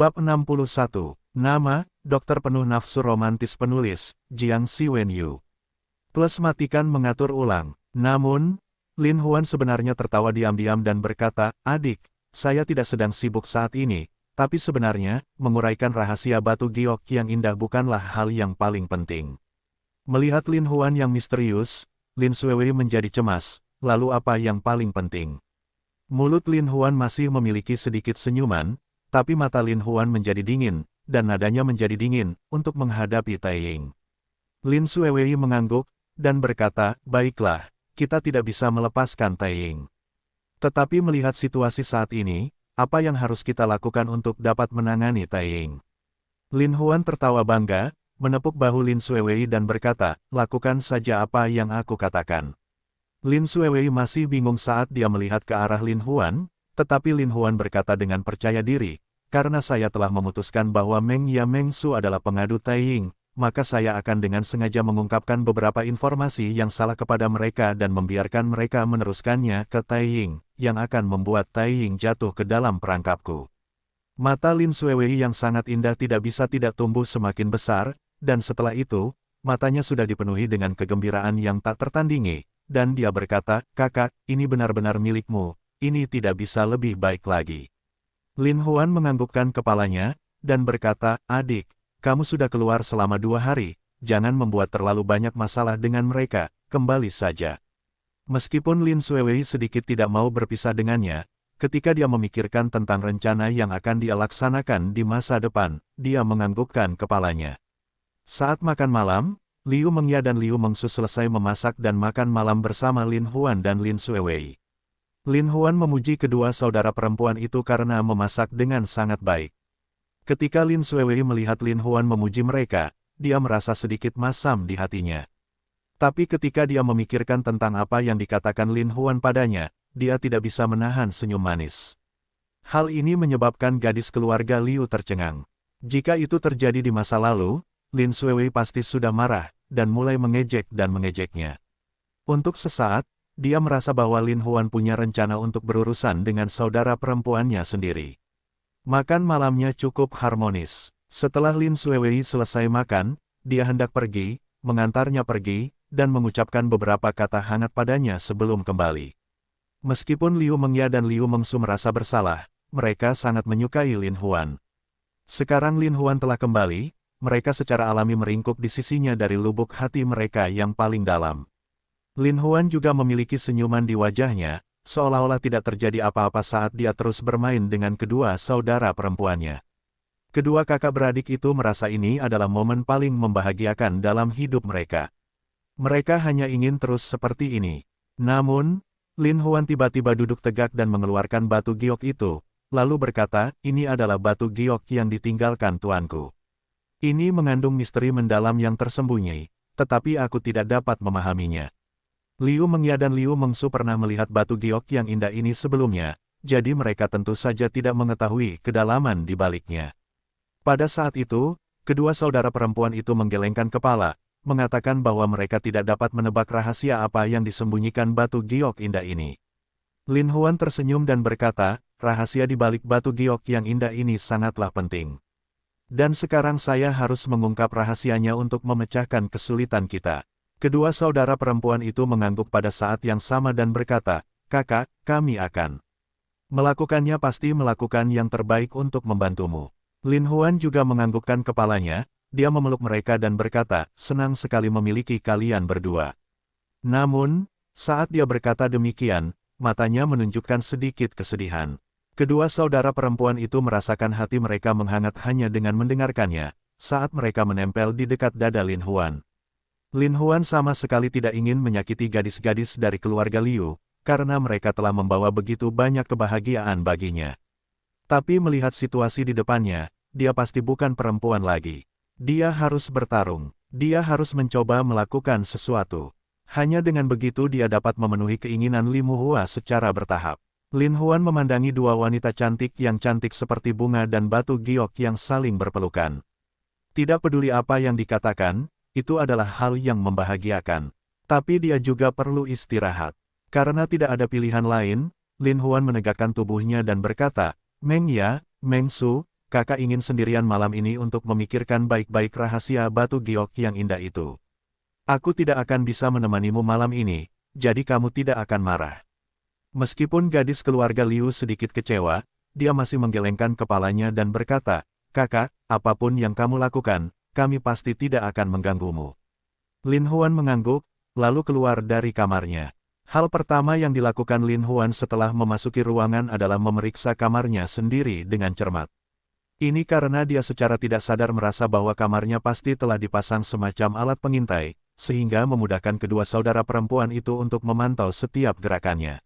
Bab 61. Nama, Dokter Penuh Nafsu Romantis Penulis, Jiang Siwenyu. Plus matikan mengatur ulang. Namun, Lin Huan sebenarnya tertawa diam-diam dan berkata, "Adik, saya tidak sedang sibuk saat ini, tapi sebenarnya, menguraikan rahasia batu giok yang indah bukanlah hal yang paling penting." Melihat Lin Huan yang misterius, Lin Xuewei menjadi cemas, lalu apa yang paling penting? Mulut Lin Huan masih memiliki sedikit senyuman, tapi mata Lin Huan menjadi dingin, dan nadanya menjadi dingin, untuk menghadapi Taiying. Lin Xuewei mengangguk, dan berkata, "Baiklah, kita tidak bisa melepaskan Taiying. Tetapi melihat situasi saat ini, apa yang harus kita lakukan untuk dapat menangani Taiying?" Lin Huan tertawa bangga, menepuk bahu Lin Xuewei dan berkata, "Lakukan saja apa yang aku katakan." Lin Xuewei masih bingung saat dia melihat ke arah Lin Huan, tetapi Lin Huan berkata dengan percaya diri, "Karena saya telah memutuskan bahwa Meng Ya Meng Su adalah pengadu Taiying, maka saya akan dengan sengaja mengungkapkan beberapa informasi yang salah kepada mereka dan membiarkan mereka meneruskannya ke Taiying, yang akan membuat Taiying jatuh ke dalam perangkapku." Mata Lin Xuewei yang sangat indah tidak bisa tidak tumbuh semakin besar, dan setelah itu, matanya sudah dipenuhi dengan kegembiraan yang tak tertandingi, dan dia berkata, "Kakak, ini benar-benar milikmu. Ini tidak bisa lebih baik lagi." Lin Huan menganggukkan kepalanya, dan berkata, "Adik, kamu sudah keluar selama 2 hari, jangan membuat terlalu banyak masalah dengan mereka, kembali saja." Meskipun Lin Xuewei sedikit tidak mau berpisah dengannya, ketika dia memikirkan tentang rencana yang akan dia laksanakan di masa depan, dia menganggukkan kepalanya. Saat makan malam, Liu Mengya dan Liu Mengsu selesai memasak dan makan malam bersama Lin Huan dan Lin Xuewei. Lin Huan memuji kedua saudara perempuan itu karena memasak dengan sangat baik. Ketika Lin Xuewei melihat Lin Huan memuji mereka, dia merasa sedikit masam di hatinya. Tapi ketika dia memikirkan tentang apa yang dikatakan Lin Huan padanya, dia tidak bisa menahan senyum manis. Hal ini menyebabkan gadis keluarga Liu tercengang. Jika itu terjadi di masa lalu, Lin Xuewei pasti sudah marah, dan mulai mengejek dan mengejeknya. Untuk sesaat, dia merasa bahwa Lin Huan punya rencana untuk berurusan dengan saudara perempuannya sendiri. Makan malamnya cukup harmonis. Setelah Lin Xuewei selesai makan, dia hendak pergi, mengantarnya pergi, dan mengucapkan beberapa kata hangat padanya sebelum kembali. Meskipun Liu Mengya dan Liu Mengsu merasa bersalah, mereka sangat menyukai Lin Huan. Sekarang Lin Huan telah kembali, mereka secara alami meringkuk di sisinya dari lubuk hati mereka yang paling dalam. Lin Huan juga memiliki senyuman di wajahnya, seolah-olah tidak terjadi apa-apa saat dia terus bermain dengan kedua saudara perempuannya. Kedua kakak beradik itu merasa ini adalah momen paling membahagiakan dalam hidup mereka. Mereka hanya ingin terus seperti ini. Namun, Lin Huan tiba-tiba duduk tegak dan mengeluarkan batu giok itu, lalu berkata, "Ini adalah batu giok yang ditinggalkan tuanku. Ini mengandung misteri mendalam yang tersembunyi, tetapi aku tidak dapat memahaminya." Liu Mengya dan Liu Mengsu pernah melihat batu giok yang indah ini sebelumnya, jadi mereka tentu saja tidak mengetahui kedalaman di baliknya. Pada saat itu, kedua saudara perempuan itu menggelengkan kepala, mengatakan bahwa mereka tidak dapat menebak rahasia apa yang disembunyikan batu giok indah ini. Lin Huan tersenyum dan berkata, "Rahasia di balik batu giok yang indah ini sangatlah penting. Dan sekarang saya harus mengungkap rahasianya untuk memecahkan kesulitan kita." Kedua saudara perempuan itu mengangguk pada saat yang sama dan berkata, "Kakak, kami akan melakukannya, pasti melakukan yang terbaik untuk membantumu." Lin Huan juga menganggukkan kepalanya, dia memeluk mereka dan berkata, "Senang sekali memiliki kalian berdua." Namun, saat dia berkata demikian, matanya menunjukkan sedikit kesedihan. Kedua saudara perempuan itu merasakan hati mereka menghangat hanya dengan mendengarkannya, saat mereka menempel di dekat dada Lin Huan. Lin Huan sama sekali tidak ingin menyakiti gadis-gadis dari keluarga Liu, karena mereka telah membawa begitu banyak kebahagiaan baginya. Tapi melihat situasi di depannya, dia pasti bukan perempuan lagi. Dia harus bertarung. Dia harus mencoba melakukan sesuatu. Hanya dengan begitu dia dapat memenuhi keinginan Li Muhua secara bertahap. Lin Huan memandangi dua wanita cantik yang cantik seperti bunga dan batu giok yang saling berpelukan. Tidak peduli apa yang dikatakan, itu adalah hal yang membahagiakan. Tapi dia juga perlu istirahat. Karena tidak ada pilihan lain, Lin Huan menegakkan tubuhnya dan berkata, "Meng Ya, Meng Su, kakak ingin sendirian malam ini untuk memikirkan baik-baik rahasia batu giok yang indah itu. Aku tidak akan bisa menemanimu malam ini, jadi kamu tidak akan marah. Meskipun gadis keluarga Liu sedikit kecewa, dia masih menggelengkan kepalanya dan berkata, kakak, apapun yang kamu lakukan, kami pasti tidak akan mengganggumu. Lin Huan mengangguk, lalu keluar dari kamarnya. Hal pertama yang dilakukan Lin Huan setelah memasuki ruangan adalah memeriksa kamarnya sendiri dengan cermat. Ini karena dia secara tidak sadar merasa bahwa kamarnya pasti telah dipasang semacam alat pengintai, sehingga memudahkan kedua saudara perempuan itu untuk memantau setiap gerakannya.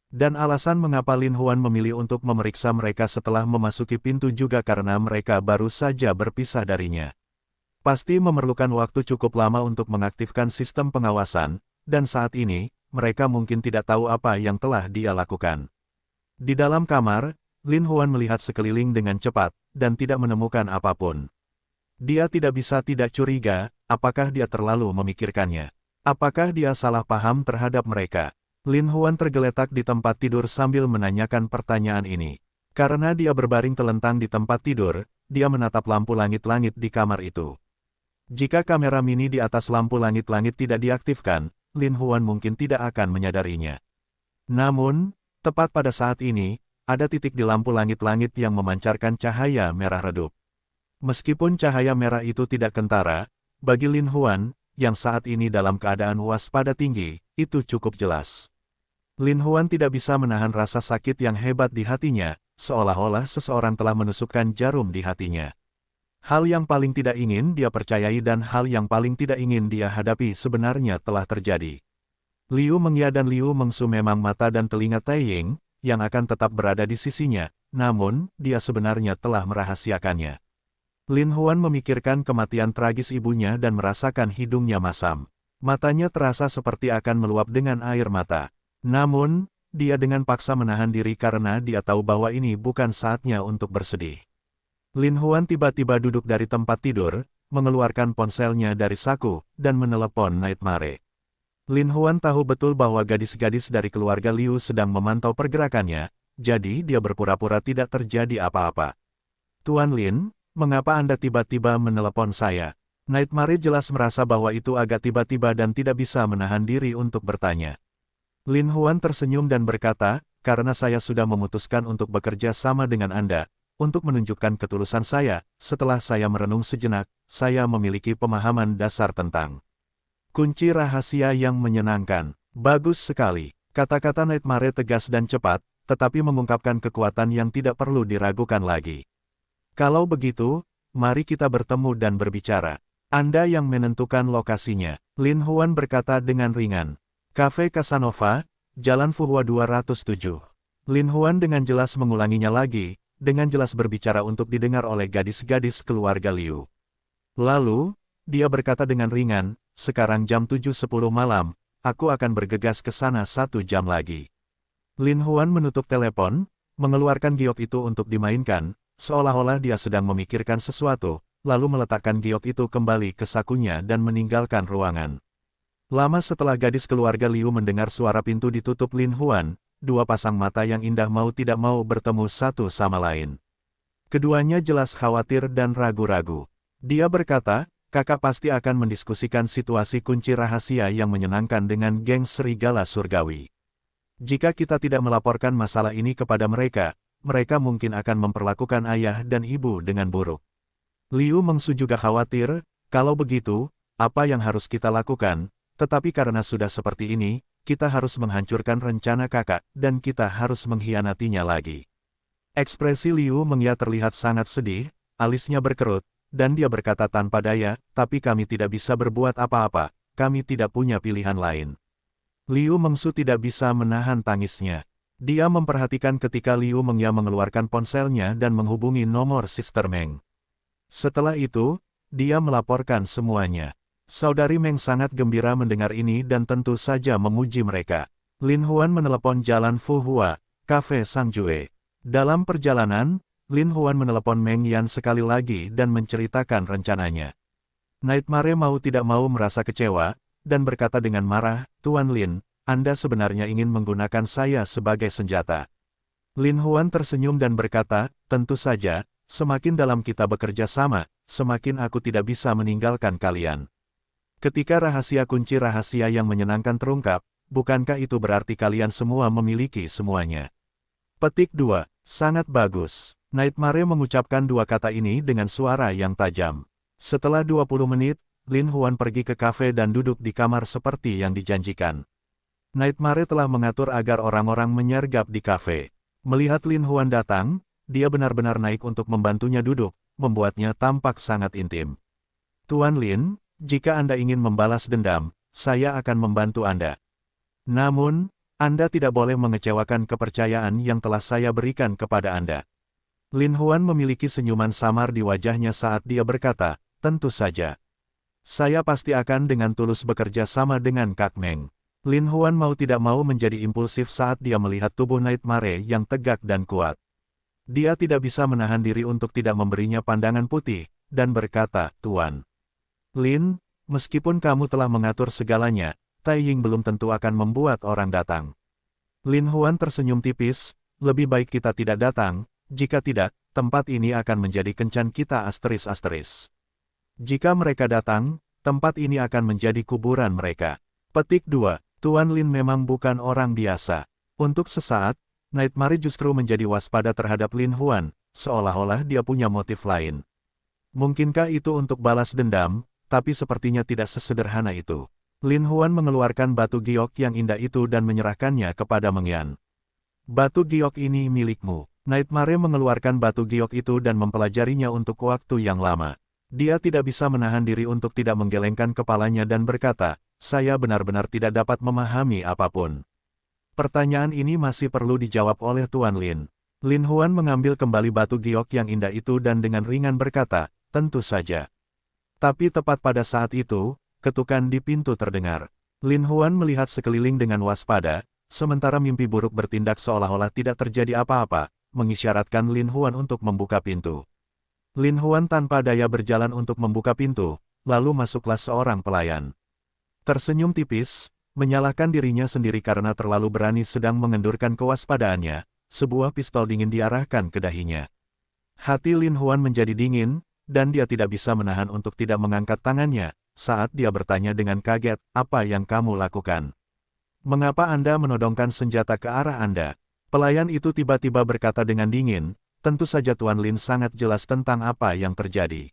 Dan alasan mengapa Lin Huan memilih untuk memeriksa mereka setelah memasuki pintu juga karena mereka baru saja berpisah darinya. Pasti memerlukan waktu cukup lama untuk mengaktifkan sistem pengawasan, dan saat ini, mereka mungkin tidak tahu apa yang telah dia lakukan. Di dalam kamar, Lin Huan melihat sekeliling dengan cepat, dan tidak menemukan apapun. Dia tidak bisa tidak curiga, apakah dia terlalu memikirkannya. Apakah dia salah paham terhadap mereka? Lin Huan tergeletak di tempat tidur sambil menanyakan pertanyaan ini. Karena dia berbaring telentang di tempat tidur, dia menatap lampu langit-langit di kamar itu. Jika kamera mini di atas lampu langit-langit tidak diaktifkan, Lin Huan mungkin tidak akan menyadarinya. Namun, tepat pada saat ini, ada titik di lampu langit-langit yang memancarkan cahaya merah redup. Meskipun cahaya merah itu tidak kentara, bagi Lin Huan, yang saat ini dalam keadaan waspada tinggi, itu cukup jelas. Lin Huan tidak bisa menahan rasa sakit yang hebat di hatinya, seolah-olah seseorang telah menusukkan jarum di hatinya. Hal yang paling tidak ingin dia percayai dan hal yang paling tidak ingin dia hadapi sebenarnya telah terjadi. Liu Mengya dan Liu Mengsu memang mata dan telinga Taiying, yang akan tetap berada di sisinya, namun, dia sebenarnya telah merahasiakannya. Lin Huan memikirkan kematian tragis ibunya dan merasakan hidungnya masam. Matanya terasa seperti akan meluap dengan air mata. Namun, dia dengan paksa menahan diri karena dia tahu bahwa ini bukan saatnya untuk bersedih. Lin Huan tiba-tiba duduk dari tempat tidur, mengeluarkan ponselnya dari saku, dan menelepon Nightmare. Lin Huan tahu betul bahwa gadis-gadis dari keluarga Liu sedang memantau pergerakannya, jadi dia berpura-pura tidak terjadi apa-apa. Tuan Lin, mengapa Anda tiba-tiba menelepon saya? Nightmare jelas merasa bahwa itu agak tiba-tiba dan tidak bisa menahan diri untuk bertanya. Lin Huan tersenyum dan berkata, karena saya sudah memutuskan untuk bekerja sama dengan Anda. Untuk menunjukkan ketulusan saya, setelah saya merenung sejenak, saya memiliki pemahaman dasar tentang kunci rahasia yang menyenangkan. Bagus sekali. Kata-kata Nightmare tegas dan cepat, tetapi mengungkapkan kekuatan yang tidak perlu diragukan lagi. Kalau begitu, mari kita bertemu dan berbicara. Anda yang menentukan lokasinya. Lin Huan berkata dengan ringan. Cafe Casanova, Jalan Fuhua 207. Lin Huan dengan jelas mengulanginya lagi, dengan jelas berbicara untuk didengar oleh gadis-gadis keluarga Liu. Lalu, dia berkata dengan ringan, sekarang jam 7.10 malam, aku akan bergegas ke sana 1 jam lagi. Lin Huan menutup telepon, mengeluarkan giok itu untuk dimainkan, seolah-olah dia sedang memikirkan sesuatu, lalu meletakkan giok itu kembali ke sakunya dan meninggalkan ruangan. Lama setelah gadis keluarga Liu mendengar suara pintu ditutup Lin Huan, dua pasang mata yang indah mau tidak mau bertemu satu sama lain. Keduanya jelas khawatir dan ragu-ragu. Dia berkata, kakak pasti akan mendiskusikan situasi kunci rahasia yang menyenangkan dengan geng serigala surgawi. Jika kita tidak melaporkan masalah ini kepada mereka, mereka mungkin akan memperlakukan ayah dan ibu dengan buruk. Liu Mengsu juga khawatir, kalau begitu, apa yang harus kita lakukan, tetapi karena sudah seperti ini, kita harus menghancurkan rencana kakak, dan kita harus mengkhianatinya lagi. Ekspresi Liu Mengya terlihat sangat sedih, alisnya berkerut, dan dia berkata tanpa daya, tapi kami tidak bisa berbuat apa-apa, kami tidak punya pilihan lain. Liu Mengsu tidak bisa menahan tangisnya. Dia memperhatikan ketika Liu Mengya mengeluarkan ponselnya dan menghubungi nomor Sister Meng. Setelah itu, dia melaporkan semuanya. Saudari Meng sangat gembira mendengar ini dan tentu saja memuji mereka. Lin Huan menelepon Jalan Fuhua, Cafe Sangjue. Dalam perjalanan, Lin Huan menelepon Meng Yan sekali lagi dan menceritakan rencananya. Nightmare mau tidak mau merasa kecewa, dan berkata dengan marah, Tuan Lin, Anda sebenarnya ingin menggunakan saya sebagai senjata. Lin Huan tersenyum dan berkata, tentu saja, Semakin dalam kita bekerja sama, semakin aku tidak bisa meninggalkan kalian. Ketika rahasia kunci rahasia yang menyenangkan terungkap, bukankah itu berarti kalian semua memiliki semuanya? Petik 2. Sangat bagus. Nightmare mengucapkan dua kata ini dengan suara yang tajam. Setelah 20 menit, Lin Huan pergi ke kafe dan duduk di kamar seperti yang dijanjikan. Nightmare telah mengatur agar orang-orang menyergap di kafe. Melihat Lin Huan datang, dia benar-benar naik untuk membantunya duduk, membuatnya tampak sangat intim. Tuan Lin, jika Anda ingin membalas dendam, saya akan membantu Anda. Namun, Anda tidak boleh mengecewakan kepercayaan yang telah saya berikan kepada Anda. Lin Huan memiliki senyuman samar di wajahnya saat dia berkata, tentu saja. Saya pasti akan dengan tulus bekerja sama dengan Kak Meng. Lin Huan mau tidak mau menjadi impulsif saat dia melihat tubuh Nightmare yang tegak dan kuat. Dia tidak bisa menahan diri untuk tidak memberinya pandangan putih, dan berkata, Tuan Lin, meskipun kamu telah mengatur segalanya, Tai Ying belum tentu akan membuat orang datang. Lin Huan tersenyum tipis, lebih baik kita tidak datang, jika tidak, tempat ini akan menjadi kencan kita ***. Jika mereka datang, tempat ini akan menjadi kuburan mereka. Petik 2. Tuan Lin memang bukan orang biasa. Untuk sesaat, Nightmare justru menjadi waspada terhadap Lin Huan, seolah-olah dia punya motif lain. Mungkinkah itu untuk balas dendam, tapi sepertinya tidak sesederhana itu. Lin Huan mengeluarkan batu giok yang indah itu dan menyerahkannya kepada Meng Yan. Batu giok ini milikmu. Nightmare mengeluarkan batu giok itu dan mempelajarinya untuk waktu yang lama. Dia tidak bisa menahan diri untuk tidak menggelengkan kepalanya dan berkata, saya benar-benar tidak dapat memahami apapun. Pertanyaan ini masih perlu dijawab oleh Tuan Lin. Lin Huan mengambil kembali batu giok yang indah itu dan dengan ringan berkata, tentu saja. Tapi tepat pada saat itu, ketukan di pintu terdengar. Lin Huan melihat sekeliling dengan waspada, sementara mimpi buruk bertindak seolah-olah tidak terjadi apa-apa, mengisyaratkan Lin Huan untuk membuka pintu. Lin Huan tanpa daya berjalan untuk membuka pintu, lalu masuklah seorang pelayan. Tersenyum tipis, menyalahkan dirinya sendiri karena terlalu berani sedang mengendurkan kewaspadaannya, sebuah pistol dingin diarahkan ke dahinya. Hati Lin Huan menjadi dingin, dan dia tidak bisa menahan untuk tidak mengangkat tangannya, saat dia bertanya dengan kaget, apa yang kamu lakukan? Mengapa Anda menodongkan senjata ke arah Anda? Pelayan itu tiba-tiba berkata dengan dingin, tentu saja Tuan Lin sangat jelas tentang apa yang terjadi.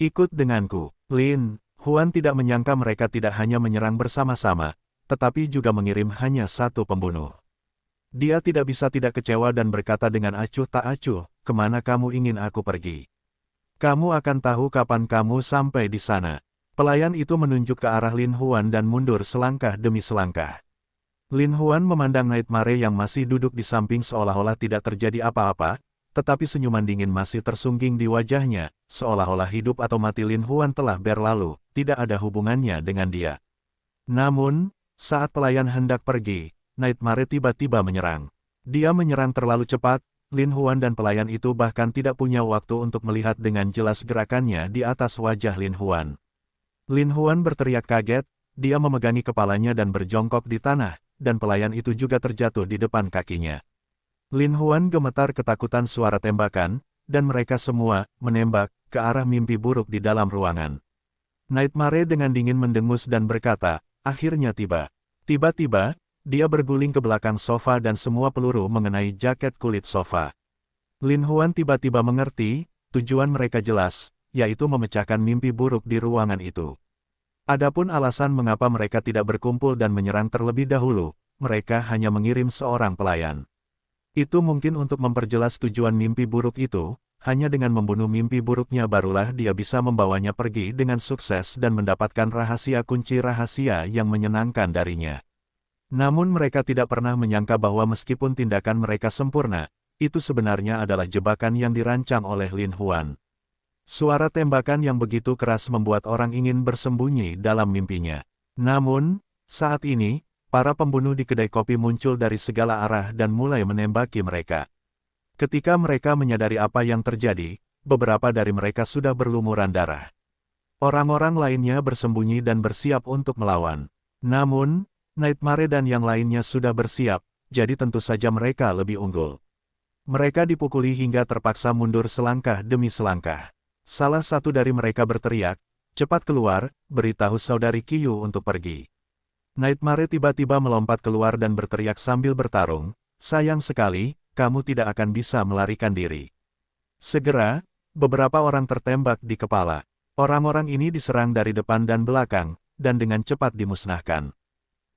Ikut denganku. Lin Huan tidak menyangka mereka tidak hanya menyerang bersama-sama, tetapi juga mengirim hanya satu pembunuh. Dia tidak bisa tidak kecewa dan berkata dengan acuh tak acuh, kemana kamu ingin aku pergi? Kamu akan tahu kapan kamu sampai di sana. Pelayan itu menunjuk ke arah Lin Huan dan mundur selangkah demi selangkah. Lin Huan memandang Nightmare yang masih duduk di samping seolah-olah tidak terjadi apa-apa, tetapi senyuman dingin masih tersungging di wajahnya, seolah-olah hidup atau mati Lin Huan telah berlalu, tidak ada hubungannya dengan dia. Namun, saat pelayan hendak pergi, Nightmare tiba-tiba menyerang. Dia menyerang terlalu cepat, Lin Huan dan pelayan itu bahkan tidak punya waktu untuk melihat dengan jelas gerakannya di atas wajah Lin Huan. Lin Huan berteriak kaget, dia memegangi kepalanya dan berjongkok di tanah, dan pelayan itu juga terjatuh di depan kakinya. Lin Huan gemetar ketakutan suara tembakan, dan mereka semua menembak ke arah mimpi buruk di dalam ruangan. Nightmare dengan dingin mendengus dan berkata, akhirnya tiba. Tiba-tiba, dia berguling ke belakang sofa dan semua peluru mengenai jaket kulit sofa. Lin Huan tiba-tiba mengerti, tujuan mereka jelas, yaitu memecahkan mimpi buruk di ruangan itu. Adapun alasan mengapa mereka tidak berkumpul dan menyerang terlebih dahulu, mereka hanya mengirim seorang pelayan. Itu mungkin untuk memperjelas tujuan mimpi buruk itu, hanya dengan membunuh mimpi buruknya barulah dia bisa membawanya pergi dengan sukses dan mendapatkan rahasia kunci rahasia yang menyenangkan darinya. Namun mereka tidak pernah menyangka bahwa meskipun tindakan mereka sempurna, itu sebenarnya adalah jebakan yang dirancang oleh Lin Huan. Suara tembakan yang begitu keras membuat orang ingin bersembunyi dalam mimpinya. Namun, saat ini, para pembunuh di kedai kopi muncul dari segala arah dan mulai menembaki mereka. Ketika mereka menyadari apa yang terjadi, beberapa dari mereka sudah berlumuran darah. Orang-orang lainnya bersembunyi dan bersiap untuk melawan. Namun, Nightmare dan yang lainnya sudah bersiap, jadi tentu saja mereka lebih unggul. Mereka dipukuli hingga terpaksa mundur selangkah demi selangkah. Salah satu dari mereka berteriak, "Cepat keluar, beritahu saudari Qiu untuk pergi." Nightmare tiba-tiba melompat keluar dan berteriak sambil bertarung, "Sayang sekali, kamu tidak akan bisa melarikan diri." Segera, beberapa orang tertembak di kepala. Orang-orang ini diserang dari depan dan belakang, dan dengan cepat dimusnahkan.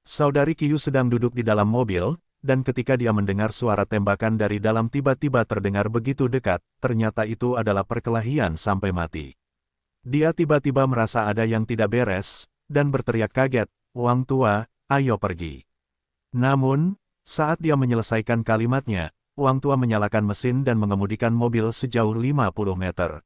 Saudari Qiu sedang duduk di dalam mobil, dan ketika dia mendengar suara tembakan dari dalam tiba-tiba terdengar begitu dekat, ternyata itu adalah perkelahian sampai mati. Dia tiba-tiba merasa ada yang tidak beres, dan berteriak kaget, "Wang tua, ayo pergi." Namun, saat dia menyelesaikan kalimatnya, Wang tua menyalakan mesin dan mengemudikan mobil sejauh 50 meter.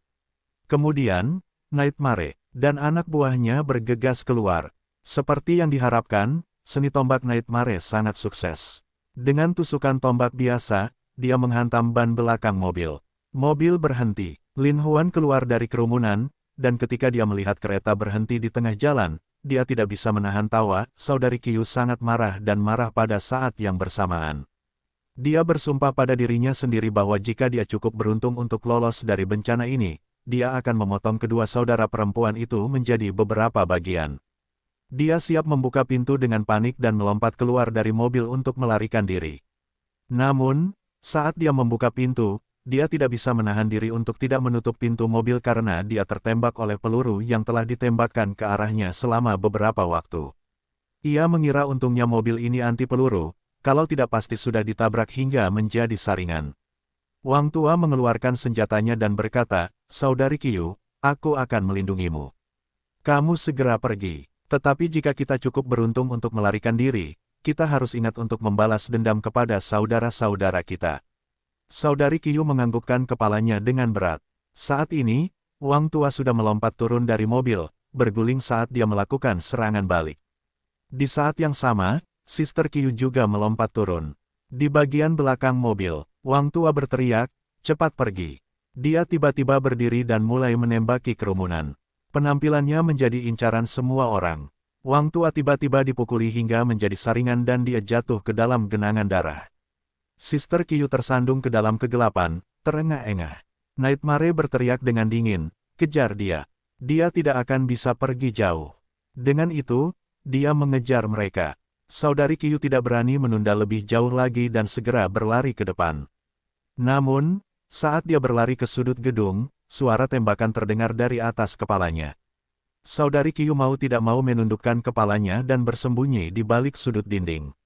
Kemudian, Nightmare dan anak buahnya bergegas keluar. Seperti yang diharapkan, seni tombak Nightmare sangat sukses. Dengan tusukan tombak biasa, dia menghantam ban belakang mobil. Mobil berhenti. Lin Huan keluar dari kerumunan, dan ketika dia melihat kereta berhenti di tengah jalan, dia tidak bisa menahan tawa. Saudari Qiu sangat marah dan marah pada saat yang bersamaan. Dia bersumpah pada dirinya sendiri bahwa jika dia cukup beruntung untuk lolos dari bencana ini, dia akan memotong kedua saudara perempuan itu menjadi beberapa bagian. Dia siap membuka pintu dengan panik dan melompat keluar dari mobil untuk melarikan diri. Namun, saat dia membuka pintu, dia tidak bisa menahan diri untuk tidak menutup pintu mobil karena dia tertembak oleh peluru yang telah ditembakkan ke arahnya selama beberapa waktu. Ia mengira untungnya mobil ini anti peluru, kalau tidak pasti sudah ditabrak hingga menjadi saringan. Wang tua mengeluarkan senjatanya dan berkata, "Saudari Qiu, aku akan melindungimu. Kamu segera pergi. Tetapi jika kita cukup beruntung untuk melarikan diri, kita harus ingat untuk membalas dendam kepada saudara-saudara kita." Saudari Qiu menganggukkan kepalanya dengan berat. Saat ini, Wang tua sudah melompat turun dari mobil, berguling saat dia melakukan serangan balik. Di saat yang sama, Sister Qiu juga melompat turun. Di bagian belakang mobil, Wang tua berteriak, "Cepat pergi." Dia tiba-tiba berdiri dan mulai menembaki kerumunan. Penampilannya menjadi incaran semua orang. Wang tua tiba-tiba dipukuli hingga menjadi saringan dan dia jatuh ke dalam genangan darah. Sister Qiu tersandung ke dalam kegelapan, terengah-engah. Nightmare berteriak dengan dingin, "Kejar dia. Dia tidak akan bisa pergi jauh." Dengan itu, dia mengejar mereka. Saudari Qiu tidak berani menunda lebih jauh lagi dan segera berlari ke depan. Namun, saat dia berlari ke sudut gedung, suara tembakan terdengar dari atas kepalanya. Saudari Qiu mau tidak mau menundukkan kepalanya dan bersembunyi di balik sudut dinding.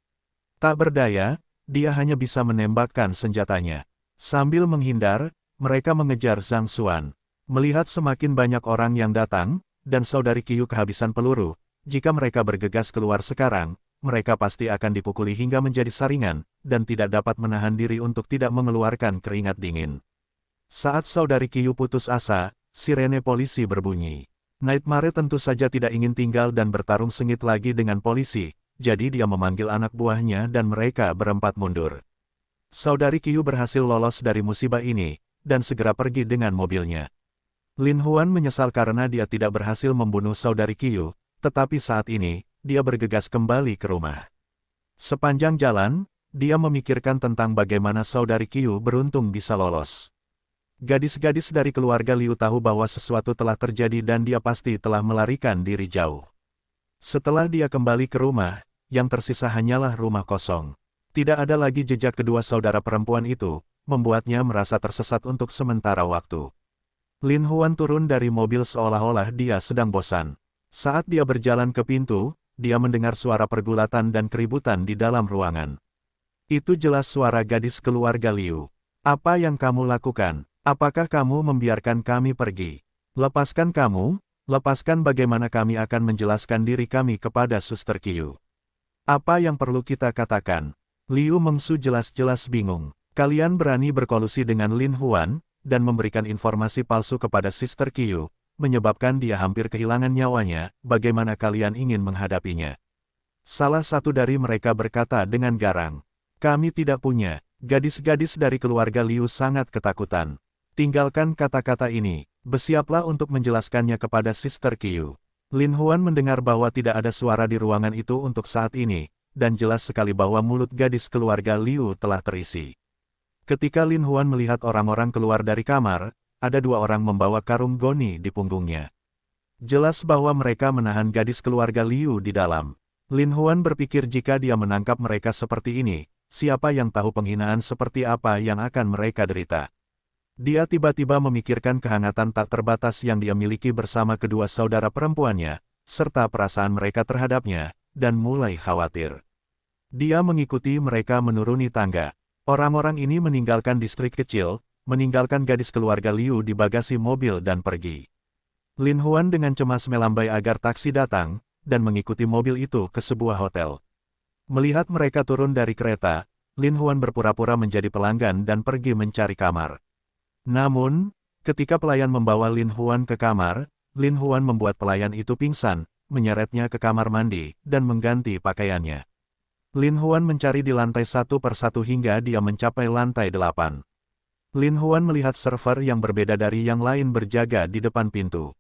Tak berdaya, dia hanya bisa menembakkan senjatanya. Sambil menghindar, mereka mengejar Zhang Xuan. Melihat semakin banyak orang yang datang, dan saudari Qiu kehabisan peluru, jika mereka bergegas keluar sekarang, mereka pasti akan dipukuli hingga menjadi saringan, dan tidak dapat menahan diri untuk tidak mengeluarkan keringat dingin. Saat saudari Qiu putus asa, sirene polisi berbunyi. Nightmare tentu saja tidak ingin tinggal dan bertarung sengit lagi dengan polisi, jadi dia memanggil anak buahnya dan mereka berempat mundur. Saudari Qiu berhasil lolos dari musibah ini, dan segera pergi dengan mobilnya. Lin Huan menyesal karena dia tidak berhasil membunuh saudari Qiu, tetapi saat ini, dia bergegas kembali ke rumah. Sepanjang jalan, dia memikirkan tentang bagaimana saudari Qiu beruntung bisa lolos. Gadis-gadis dari keluarga Liu tahu bahwa sesuatu telah terjadi dan dia pasti telah melarikan diri jauh. Setelah dia kembali ke rumah, yang tersisa hanyalah rumah kosong. Tidak ada lagi jejak kedua saudara perempuan itu, membuatnya merasa tersesat untuk sementara waktu. Lin Huan turun dari mobil seolah-olah dia sedang bosan. Saat dia berjalan ke pintu, dia mendengar suara pergulatan dan keributan di dalam ruangan. Itu jelas suara gadis keluarga Liu. "Apa yang kamu lakukan? Apakah kamu membiarkan kami pergi? Lepaskan kamu, lepaskan bagaimana kami akan menjelaskan diri kami kepada Suster Qiu. Apa yang perlu kita katakan?" Liu Mengsu jelas-jelas bingung. Kalian berani berkolusi dengan Lin Huan, dan memberikan informasi palsu kepada Sister Qiu, menyebabkan dia hampir kehilangan nyawanya, bagaimana kalian ingin menghadapinya? Salah satu dari mereka berkata dengan garang. "Kami tidak punya." Gadis-gadis dari keluarga Liu sangat ketakutan. "Tinggalkan kata-kata ini, bersiaplah untuk menjelaskannya kepada Sister Qiu." Lin Huan mendengar bahwa tidak ada suara di ruangan itu untuk saat ini, dan jelas sekali bahwa mulut gadis keluarga Liu telah terisi. Ketika Lin Huan melihat orang-orang keluar dari kamar, ada dua orang membawa karung goni di punggungnya. Jelas bahwa mereka menahan gadis keluarga Liu di dalam. Lin Huan berpikir jika dia menangkap mereka seperti ini, siapa yang tahu penghinaan seperti apa yang akan mereka derita. Dia tiba-tiba memikirkan kehangatan tak terbatas yang dia miliki bersama kedua saudara perempuannya, serta perasaan mereka terhadapnya, dan mulai khawatir. Dia mengikuti mereka menuruni tangga. Orang-orang ini meninggalkan distrik kecil, meninggalkan gadis keluarga Liu di bagasi mobil dan pergi. Lin Huan dengan cemas melambai agar taksi datang, dan mengikuti mobil itu ke sebuah hotel. Melihat mereka turun dari kereta, Lin Huan berpura-pura menjadi pelanggan dan pergi mencari kamar. Namun, ketika pelayan membawa Lin Huan ke kamar, Lin Huan membuat pelayan itu pingsan, menyeretnya ke kamar mandi, dan mengganti pakaiannya. Lin Huan mencari di lantai satu per satu hingga dia mencapai lantai 8. Lin Huan melihat server yang berbeda dari yang lain berjaga di depan pintu.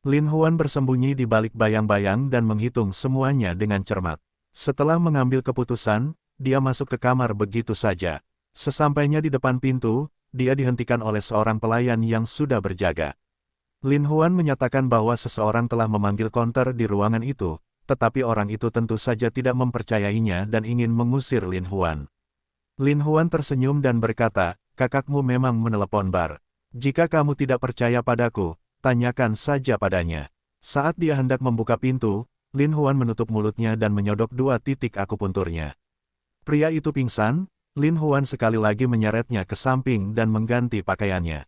Lin Huan bersembunyi di balik bayang-bayang dan menghitung semuanya dengan cermat. Setelah mengambil keputusan, dia masuk ke kamar begitu saja. Sesampainya di depan pintu, dia dihentikan oleh seorang pelayan yang sudah berjaga. Lin Huan menyatakan bahwa seseorang telah memanggil konter di ruangan itu, tetapi orang itu tentu saja tidak mempercayainya dan ingin mengusir Lin Huan. Lin Huan tersenyum dan berkata, "Kakakmu memang menelepon bar. Jika kamu tidak percaya padaku, tanyakan saja padanya." Saat dia hendak membuka pintu, Lin Huan menutup mulutnya dan menyodok 2 titik akupunturnya. Pria itu pingsan, Lin Huan sekali lagi menyeretnya ke samping dan mengganti pakaiannya.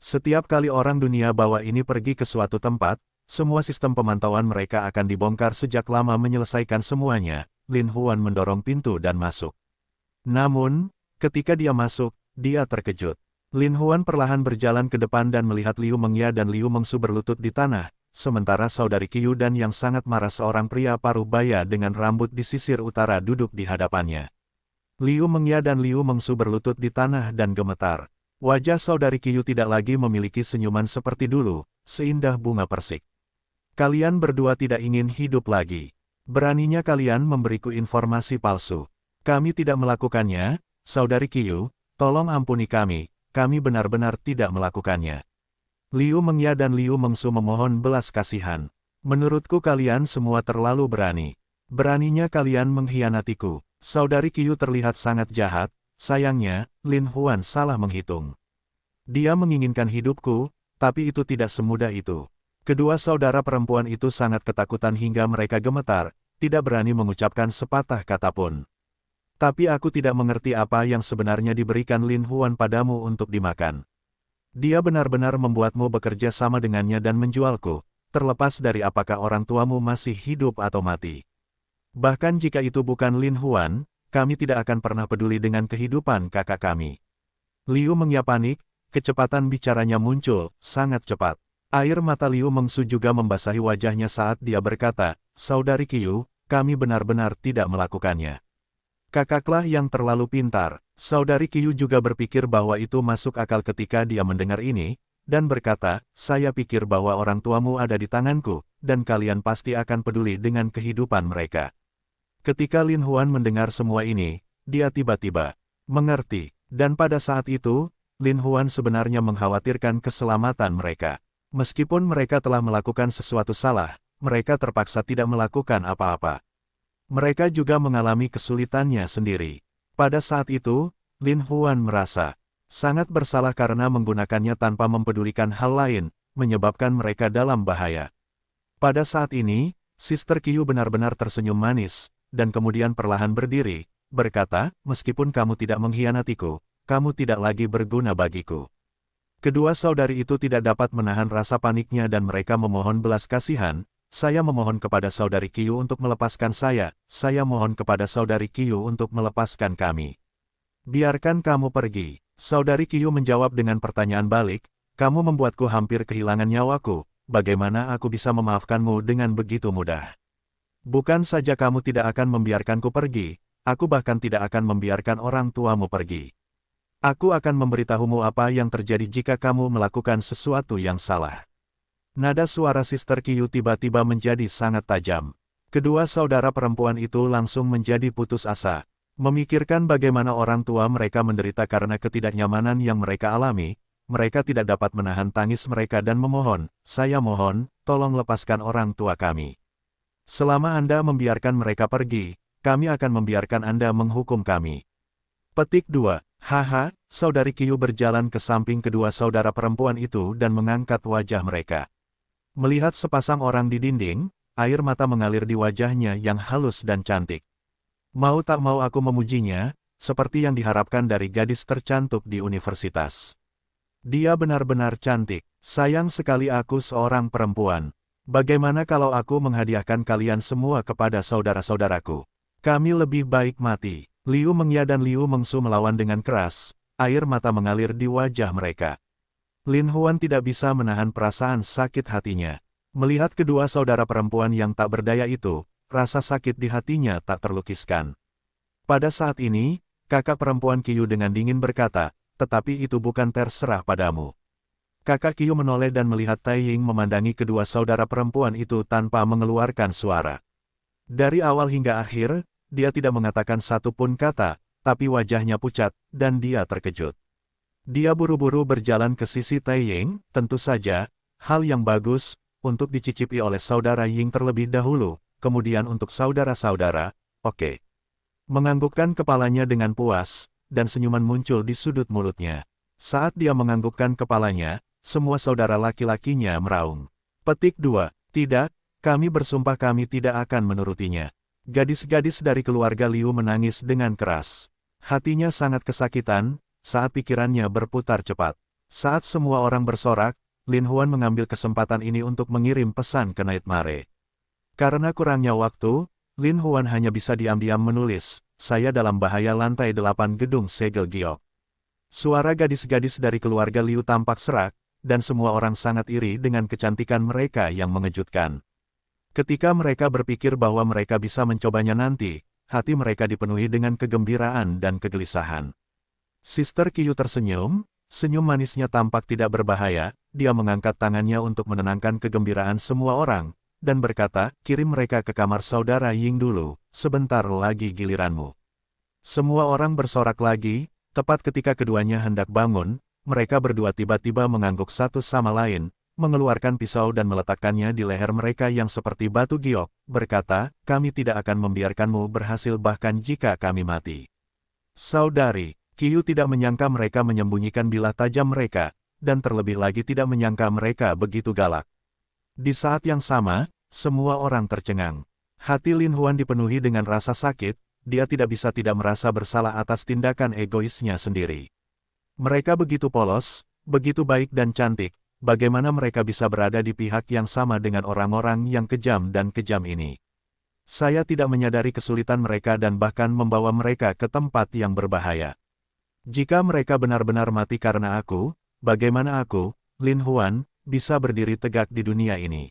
Setiap kali orang dunia bawah ini pergi ke suatu tempat, semua sistem pemantauan mereka akan dibongkar sejak lama. Menyelesaikan semuanya, Lin Huan mendorong pintu dan masuk. Namun, ketika dia masuk, dia terkejut. Lin Huan perlahan berjalan ke depan dan melihat Liu Mengya dan Liu Mengsu berlutut di tanah, sementara saudari Qiu dan yang sangat marah seorang pria paruh baya dengan rambut di sisir utara duduk di hadapannya. Liu Mengya dan Liu Mengsu berlutut di tanah dan gemetar. Wajah saudari Qiu tidak lagi memiliki senyuman seperti dulu, seindah bunga persik. "Kalian berdua tidak ingin hidup lagi. Beraninya kalian memberiku informasi palsu. Kami tidak melakukannya, saudari Qiu, tolong ampuni kami benar-benar tidak melakukannya." Liu Mengya dan Liu Mengsu memohon belas kasihan. "Menurutku kalian semua terlalu berani. Beraninya kalian mengkhianatiku." Saudari Qiu terlihat sangat jahat, sayangnya, Lin Huan salah menghitung. Dia menginginkan hidupku, tapi itu tidak semudah itu. Kedua saudara perempuan itu sangat ketakutan hingga mereka gemetar, tidak berani mengucapkan sepatah kata pun. "Tapi aku tidak mengerti apa yang sebenarnya diberikan Lin Huan padamu untuk dimakan. Dia benar-benar membuatmu bekerja sama dengannya dan menjualku, terlepas dari apakah orang tuamu masih hidup atau mati. Bahkan jika itu bukan Lin Huan, kami tidak akan pernah peduli dengan kehidupan kakak kami." Liu Mengya panik, kecepatan bicaranya muncul, sangat cepat. Air mata Liu Mengsu juga membasahi wajahnya saat dia berkata, "Saudari Qiu, kami benar-benar tidak melakukannya. Kakaklah yang terlalu pintar." Saudari Qiu juga berpikir bahwa itu masuk akal ketika dia mendengar ini, dan berkata, "Saya pikir bahwa orang tuamu ada di tanganku, dan kalian pasti akan peduli dengan kehidupan mereka." Ketika Lin Huan mendengar semua ini, dia tiba-tiba mengerti, dan pada saat itu, Lin Huan sebenarnya mengkhawatirkan keselamatan mereka. Meskipun mereka telah melakukan sesuatu salah, mereka terpaksa tidak melakukan apa-apa. Mereka juga mengalami kesulitannya sendiri. Pada saat itu, Lin Huan merasa sangat bersalah karena menggunakannya tanpa mempedulikan hal lain, menyebabkan mereka dalam bahaya. Pada saat ini, Sister Qiu benar-benar tersenyum manis, dan kemudian perlahan berdiri, berkata, "Meskipun kamu tidak mengkhianatiku, kamu tidak lagi berguna bagiku." Kedua saudari itu tidak dapat menahan rasa paniknya dan mereka memohon belas kasihan, "Saya memohon kepada saudari Qiu untuk melepaskan saya mohon kepada saudari Qiu untuk melepaskan kami. Biarkan kamu pergi." Saudari Qiu menjawab dengan pertanyaan balik, "Kamu membuatku hampir kehilangan nyawaku, bagaimana aku bisa memaafkanmu dengan begitu mudah? Bukan saja kamu tidak akan membiarkanku pergi, aku bahkan tidak akan membiarkan orang tuamu pergi. Aku akan memberitahumu apa yang terjadi jika kamu melakukan sesuatu yang salah." Nada suara Sister Qiu tiba-tiba menjadi sangat tajam. Kedua saudara perempuan itu langsung menjadi putus asa. Memikirkan bagaimana orang tua mereka menderita karena ketidaknyamanan yang mereka alami, mereka tidak dapat menahan tangis mereka dan memohon, "Saya mohon, tolong lepaskan orang tua kami. Selama Anda membiarkan mereka pergi, kami akan membiarkan Anda menghukum kami." Petik 2. Haha, saudari Kyu berjalan ke samping kedua saudara perempuan itu dan mengangkat wajah mereka. Melihat sepasang orang di dinding, air mata mengalir di wajahnya yang halus dan cantik. Mau tak mau aku memujinya, seperti yang diharapkan dari gadis tercantik di universitas. Dia benar-benar cantik. Sayang sekali aku seorang perempuan. Bagaimana kalau aku menghadiahkan kalian semua kepada saudara-saudaraku? Kami lebih baik mati. Liu Mengya dan Liu Mengsu melawan dengan keras, air mata mengalir di wajah mereka. Lin Huan tidak bisa menahan perasaan sakit hatinya. Melihat kedua saudara perempuan yang tak berdaya itu, rasa sakit di hatinya tak terlukiskan. Pada saat ini, kakak perempuan Kyu dengan dingin berkata, "Tetapi itu bukan terserah padamu." Kakak Kyu menoleh dan melihat Taiying memandangi kedua saudara perempuan itu tanpa mengeluarkan suara. Dari awal hingga akhir, dia tidak mengatakan satu pun kata, tapi wajahnya pucat, dan dia terkejut. Dia buru-buru berjalan ke sisi Taiying, tentu saja, hal yang bagus, untuk dicicipi oleh saudara Ying terlebih dahulu, kemudian untuk saudara-saudara, oke. Menganggukkan kepalanya dengan puas, dan senyuman muncul di sudut mulutnya. Saat dia menganggukkan kepalanya, semua saudara laki-lakinya meraung. Petik 2. Tidak, kami bersumpah kami tidak akan menurutinya. Gadis-gadis dari keluarga Liu menangis dengan keras. Hatinya sangat kesakitan, saat pikirannya berputar cepat. Saat semua orang bersorak, Lin Huan mengambil kesempatan ini untuk mengirim pesan ke Nightmare. Karena kurangnya waktu, Lin Huan hanya bisa diam-diam menulis, "Saya dalam bahaya lantai 8 gedung segel giok." Suara gadis-gadis dari keluarga Liu tampak serak, dan semua orang sangat iri dengan kecantikan mereka yang mengejutkan. Ketika mereka berpikir bahwa mereka bisa mencobanya nanti, hati mereka dipenuhi dengan kegembiraan dan kegelisahan. Sister Kyu tersenyum, senyum manisnya tampak tidak berbahaya, dia mengangkat tangannya untuk menenangkan kegembiraan semua orang, dan berkata, "Kirim mereka ke kamar saudara Ying dulu, sebentar lagi giliranmu." Semua orang bersorak lagi, tepat ketika keduanya hendak bangun, mereka berdua tiba-tiba mengangguk satu sama lain, mengeluarkan pisau dan meletakkannya di leher mereka yang seperti batu giok, berkata, "Kami tidak akan membiarkanmu berhasil bahkan jika kami mati." Saudari Kyu tidak menyangka mereka menyembunyikan bilah tajam mereka, dan terlebih lagi tidak menyangka mereka begitu galak. Di saat yang sama, semua orang tercengang. Hati Lin Huan dipenuhi dengan rasa sakit, dia tidak bisa tidak merasa bersalah atas tindakan egoisnya sendiri. Mereka begitu polos, begitu baik dan cantik, bagaimana mereka bisa berada di pihak yang sama dengan orang-orang yang kejam dan kejam ini? Saya tidak menyadari kesulitan mereka dan bahkan membawa mereka ke tempat yang berbahaya. Jika mereka benar-benar mati karena aku, bagaimana aku, Lin Huan, bisa berdiri tegak di dunia ini?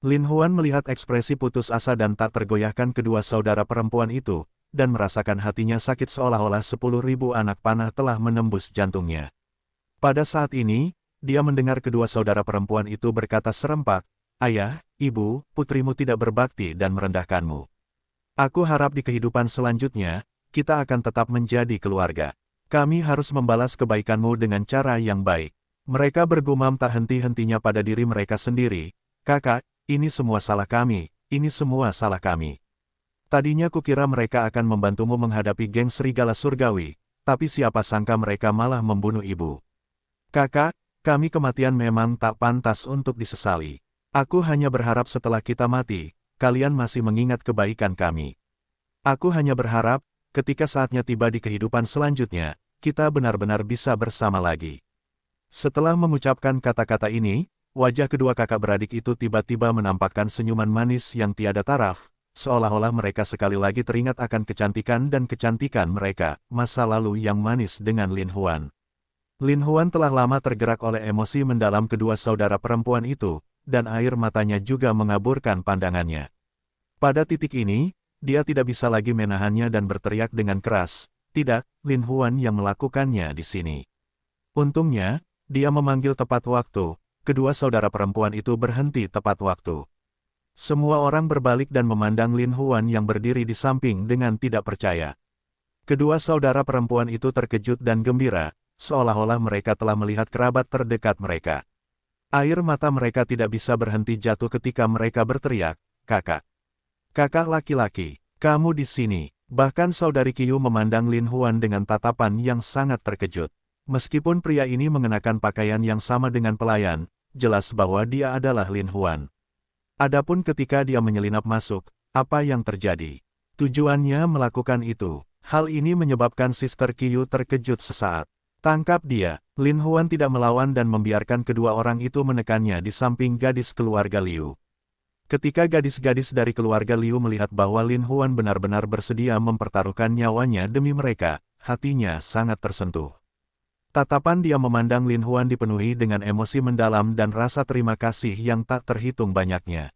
Lin Huan melihat ekspresi putus asa dan tak tergoyahkan kedua saudara perempuan itu, dan merasakan hatinya sakit seolah-olah 10.000 anak panah telah menembus jantungnya. Pada saat ini, dia mendengar kedua saudara perempuan itu berkata serempak, "Ayah, ibu, putrimu tidak berbakti dan merendahkanmu. Aku harap di kehidupan selanjutnya, kita akan tetap menjadi keluarga. Kami harus membalas kebaikanmu dengan cara yang baik." Mereka bergumam tak henti-hentinya pada diri mereka sendiri, "Kakak, ini semua salah kami, ini semua salah kami. Tadinya kukira mereka akan membantumu menghadapi geng serigala surgawi, tapi siapa sangka mereka malah membunuh ibu. Kakak, kami kematian memang tak pantas untuk disesali. Aku hanya berharap setelah kita mati, kalian masih mengingat kebaikan kami. Aku hanya berharap, ketika saatnya tiba di kehidupan selanjutnya, kita benar-benar bisa bersama lagi." Setelah mengucapkan kata-kata ini, wajah kedua kakak beradik itu tiba-tiba menampakkan senyuman manis yang tiada taraf, seolah-olah mereka sekali lagi teringat akan kecantikan dan kecantikan mereka, masa lalu yang manis dengan Lin Huan. Lin Huan telah lama tergerak oleh emosi mendalam kedua saudara perempuan itu, dan air matanya juga mengaburkan pandangannya. Pada titik ini, dia tidak bisa lagi menahannya dan berteriak dengan keras, "Tidak, Lin Huan yang melakukannya di sini." Untungnya, dia memanggil tepat waktu, kedua saudara perempuan itu berhenti tepat waktu. Semua orang berbalik dan memandang Lin Huan yang berdiri di samping dengan tidak percaya. Kedua saudara perempuan itu terkejut dan gembira, seolah-olah mereka telah melihat kerabat terdekat mereka. Air mata mereka tidak bisa berhenti jatuh ketika mereka berteriak, "Kakak! Kakak laki-laki, kamu di sini." Bahkan saudari Qiu memandang Lin Huan dengan tatapan yang sangat terkejut. Meskipun pria ini mengenakan pakaian yang sama dengan pelayan, jelas bahwa dia adalah Lin Huan. Adapun ketika dia menyelinap masuk, apa yang terjadi? Tujuannya melakukan itu. Hal ini menyebabkan Sister Qiu terkejut sesaat. Tangkap dia. Lin Huan tidak melawan dan membiarkan kedua orang itu menekannya di samping gadis keluarga Liu. Ketika gadis-gadis dari keluarga Liu melihat bahwa Lin Huan benar-benar bersedia mempertaruhkan nyawanya demi mereka, hatinya sangat tersentuh. Tatapan dia memandang Lin Huan dipenuhi dengan emosi mendalam dan rasa terima kasih yang tak terhitung banyaknya.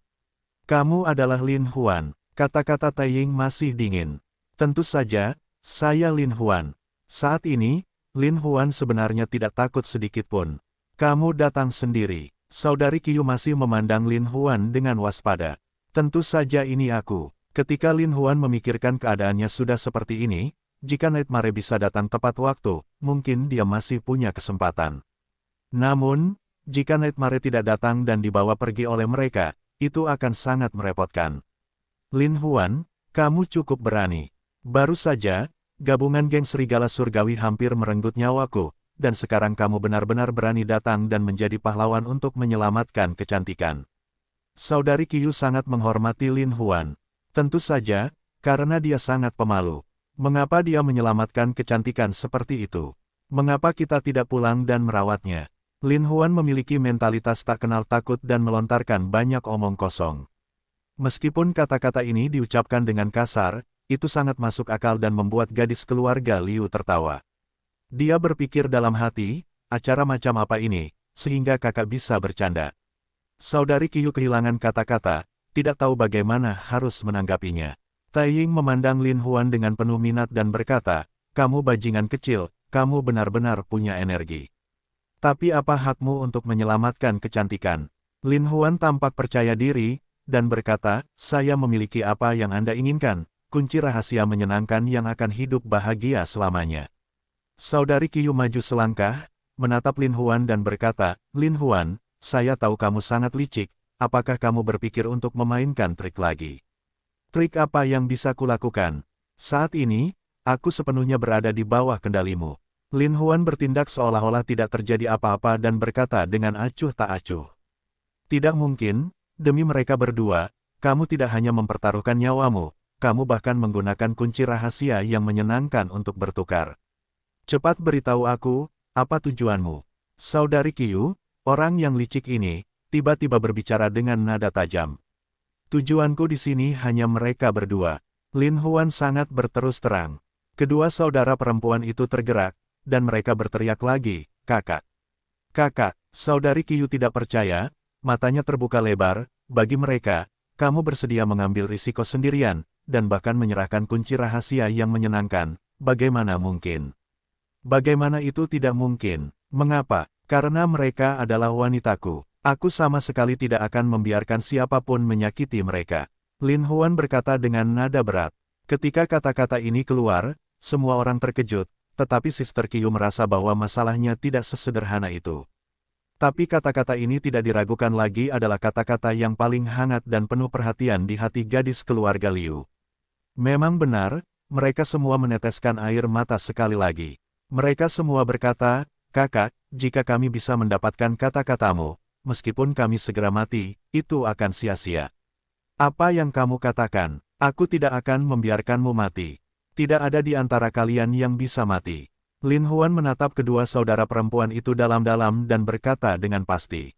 "Kamu adalah Lin Huan," kata-kata Taiying masih dingin. "Tentu saja, saya Lin Huan." Saat ini, Lin Huan sebenarnya tidak takut sedikitpun. "Kamu datang sendiri." Saudari Qiu masih memandang Lin Huan dengan waspada. "Tentu saja ini aku." Ketika Lin Huan memikirkan keadaannya sudah seperti ini, jika Nightmare bisa datang tepat waktu, mungkin dia masih punya kesempatan. Namun, jika Nightmare tidak datang dan dibawa pergi oleh mereka, itu akan sangat merepotkan. "Lin Huan, kamu cukup berani. Baru saja, gabungan geng serigala surgawi hampir merenggut nyawaku, dan sekarang kamu benar-benar berani datang dan menjadi pahlawan untuk menyelamatkan kecantikan." Saudari Qiu sangat menghormati Lin Huan. Tentu saja, karena dia sangat pemalu. Mengapa dia menyelamatkan kecantikan seperti itu? Mengapa kita tidak pulang dan merawatnya? Lin Huan memiliki mentalitas tak kenal takut dan melontarkan banyak omong kosong. Meskipun kata-kata ini diucapkan dengan kasar, itu sangat masuk akal dan membuat gadis keluarga Liu tertawa. Dia berpikir dalam hati, acara macam apa ini, sehingga kakak bisa bercanda. Saudari Qiu kehilangan kata-kata, tidak tahu bagaimana harus menanggapinya. Taiying memandang Lin Huan dengan penuh minat dan berkata, "Kamu bajingan kecil, kamu benar-benar punya energi. Tapi apa hakmu untuk menyelamatkan kecantikan?" Lin Huan tampak percaya diri, dan berkata, "Saya memiliki apa yang Anda inginkan, kunci rahasia menyenangkan yang akan hidup bahagia selamanya." Saudari Qiu maju selangkah, menatap Lin Huan dan berkata, "Lin Huan, saya tahu kamu sangat licik, apakah kamu berpikir untuk memainkan trik lagi?" "Trik apa yang bisa kulakukan? Saat ini, aku sepenuhnya berada di bawah kendalimu." Lin Huan bertindak seolah-olah tidak terjadi apa-apa dan berkata dengan acuh tak acuh. "Tidak mungkin, demi mereka berdua, kamu tidak hanya mempertaruhkan nyawamu, kamu bahkan menggunakan kunci rahasia yang menyenangkan untuk bertukar. Cepat beritahu aku, apa tujuanmu?" Saudari Qiu, orang yang licik ini, tiba-tiba berbicara dengan nada tajam. "Tujuanku di sini hanya mereka berdua." Lin Huan sangat berterus terang. Kedua saudara perempuan itu tergerak, dan mereka berteriak lagi, "Kakak! Kakak!" Saudari Qiu tidak percaya, matanya terbuka lebar. "Bagi mereka, kamu bersedia mengambil risiko sendirian, dan bahkan menyerahkan kunci rahasia yang menyenangkan, bagaimana mungkin?" "Bagaimana itu tidak mungkin? Mengapa? Karena mereka adalah wanitaku. Aku sama sekali tidak akan membiarkan siapapun menyakiti mereka." Lin Huan berkata dengan nada berat. Ketika kata-kata ini keluar, semua orang terkejut, tetapi Sister Qiu merasa bahwa masalahnya tidak sesederhana itu. Tapi kata-kata ini tidak diragukan lagi adalah kata-kata yang paling hangat dan penuh perhatian di hati gadis keluarga Liu. Memang benar, mereka semua meneteskan air mata sekali lagi. Mereka semua berkata, "Kakak, jika kami bisa mendapatkan kata-katamu, meskipun kami segera mati, itu akan sia-sia." "Apa yang kamu katakan? Aku tidak akan membiarkanmu mati. Tidak ada di antara kalian yang bisa mati." Lin Huan menatap kedua saudara perempuan itu dalam-dalam dan berkata dengan pasti.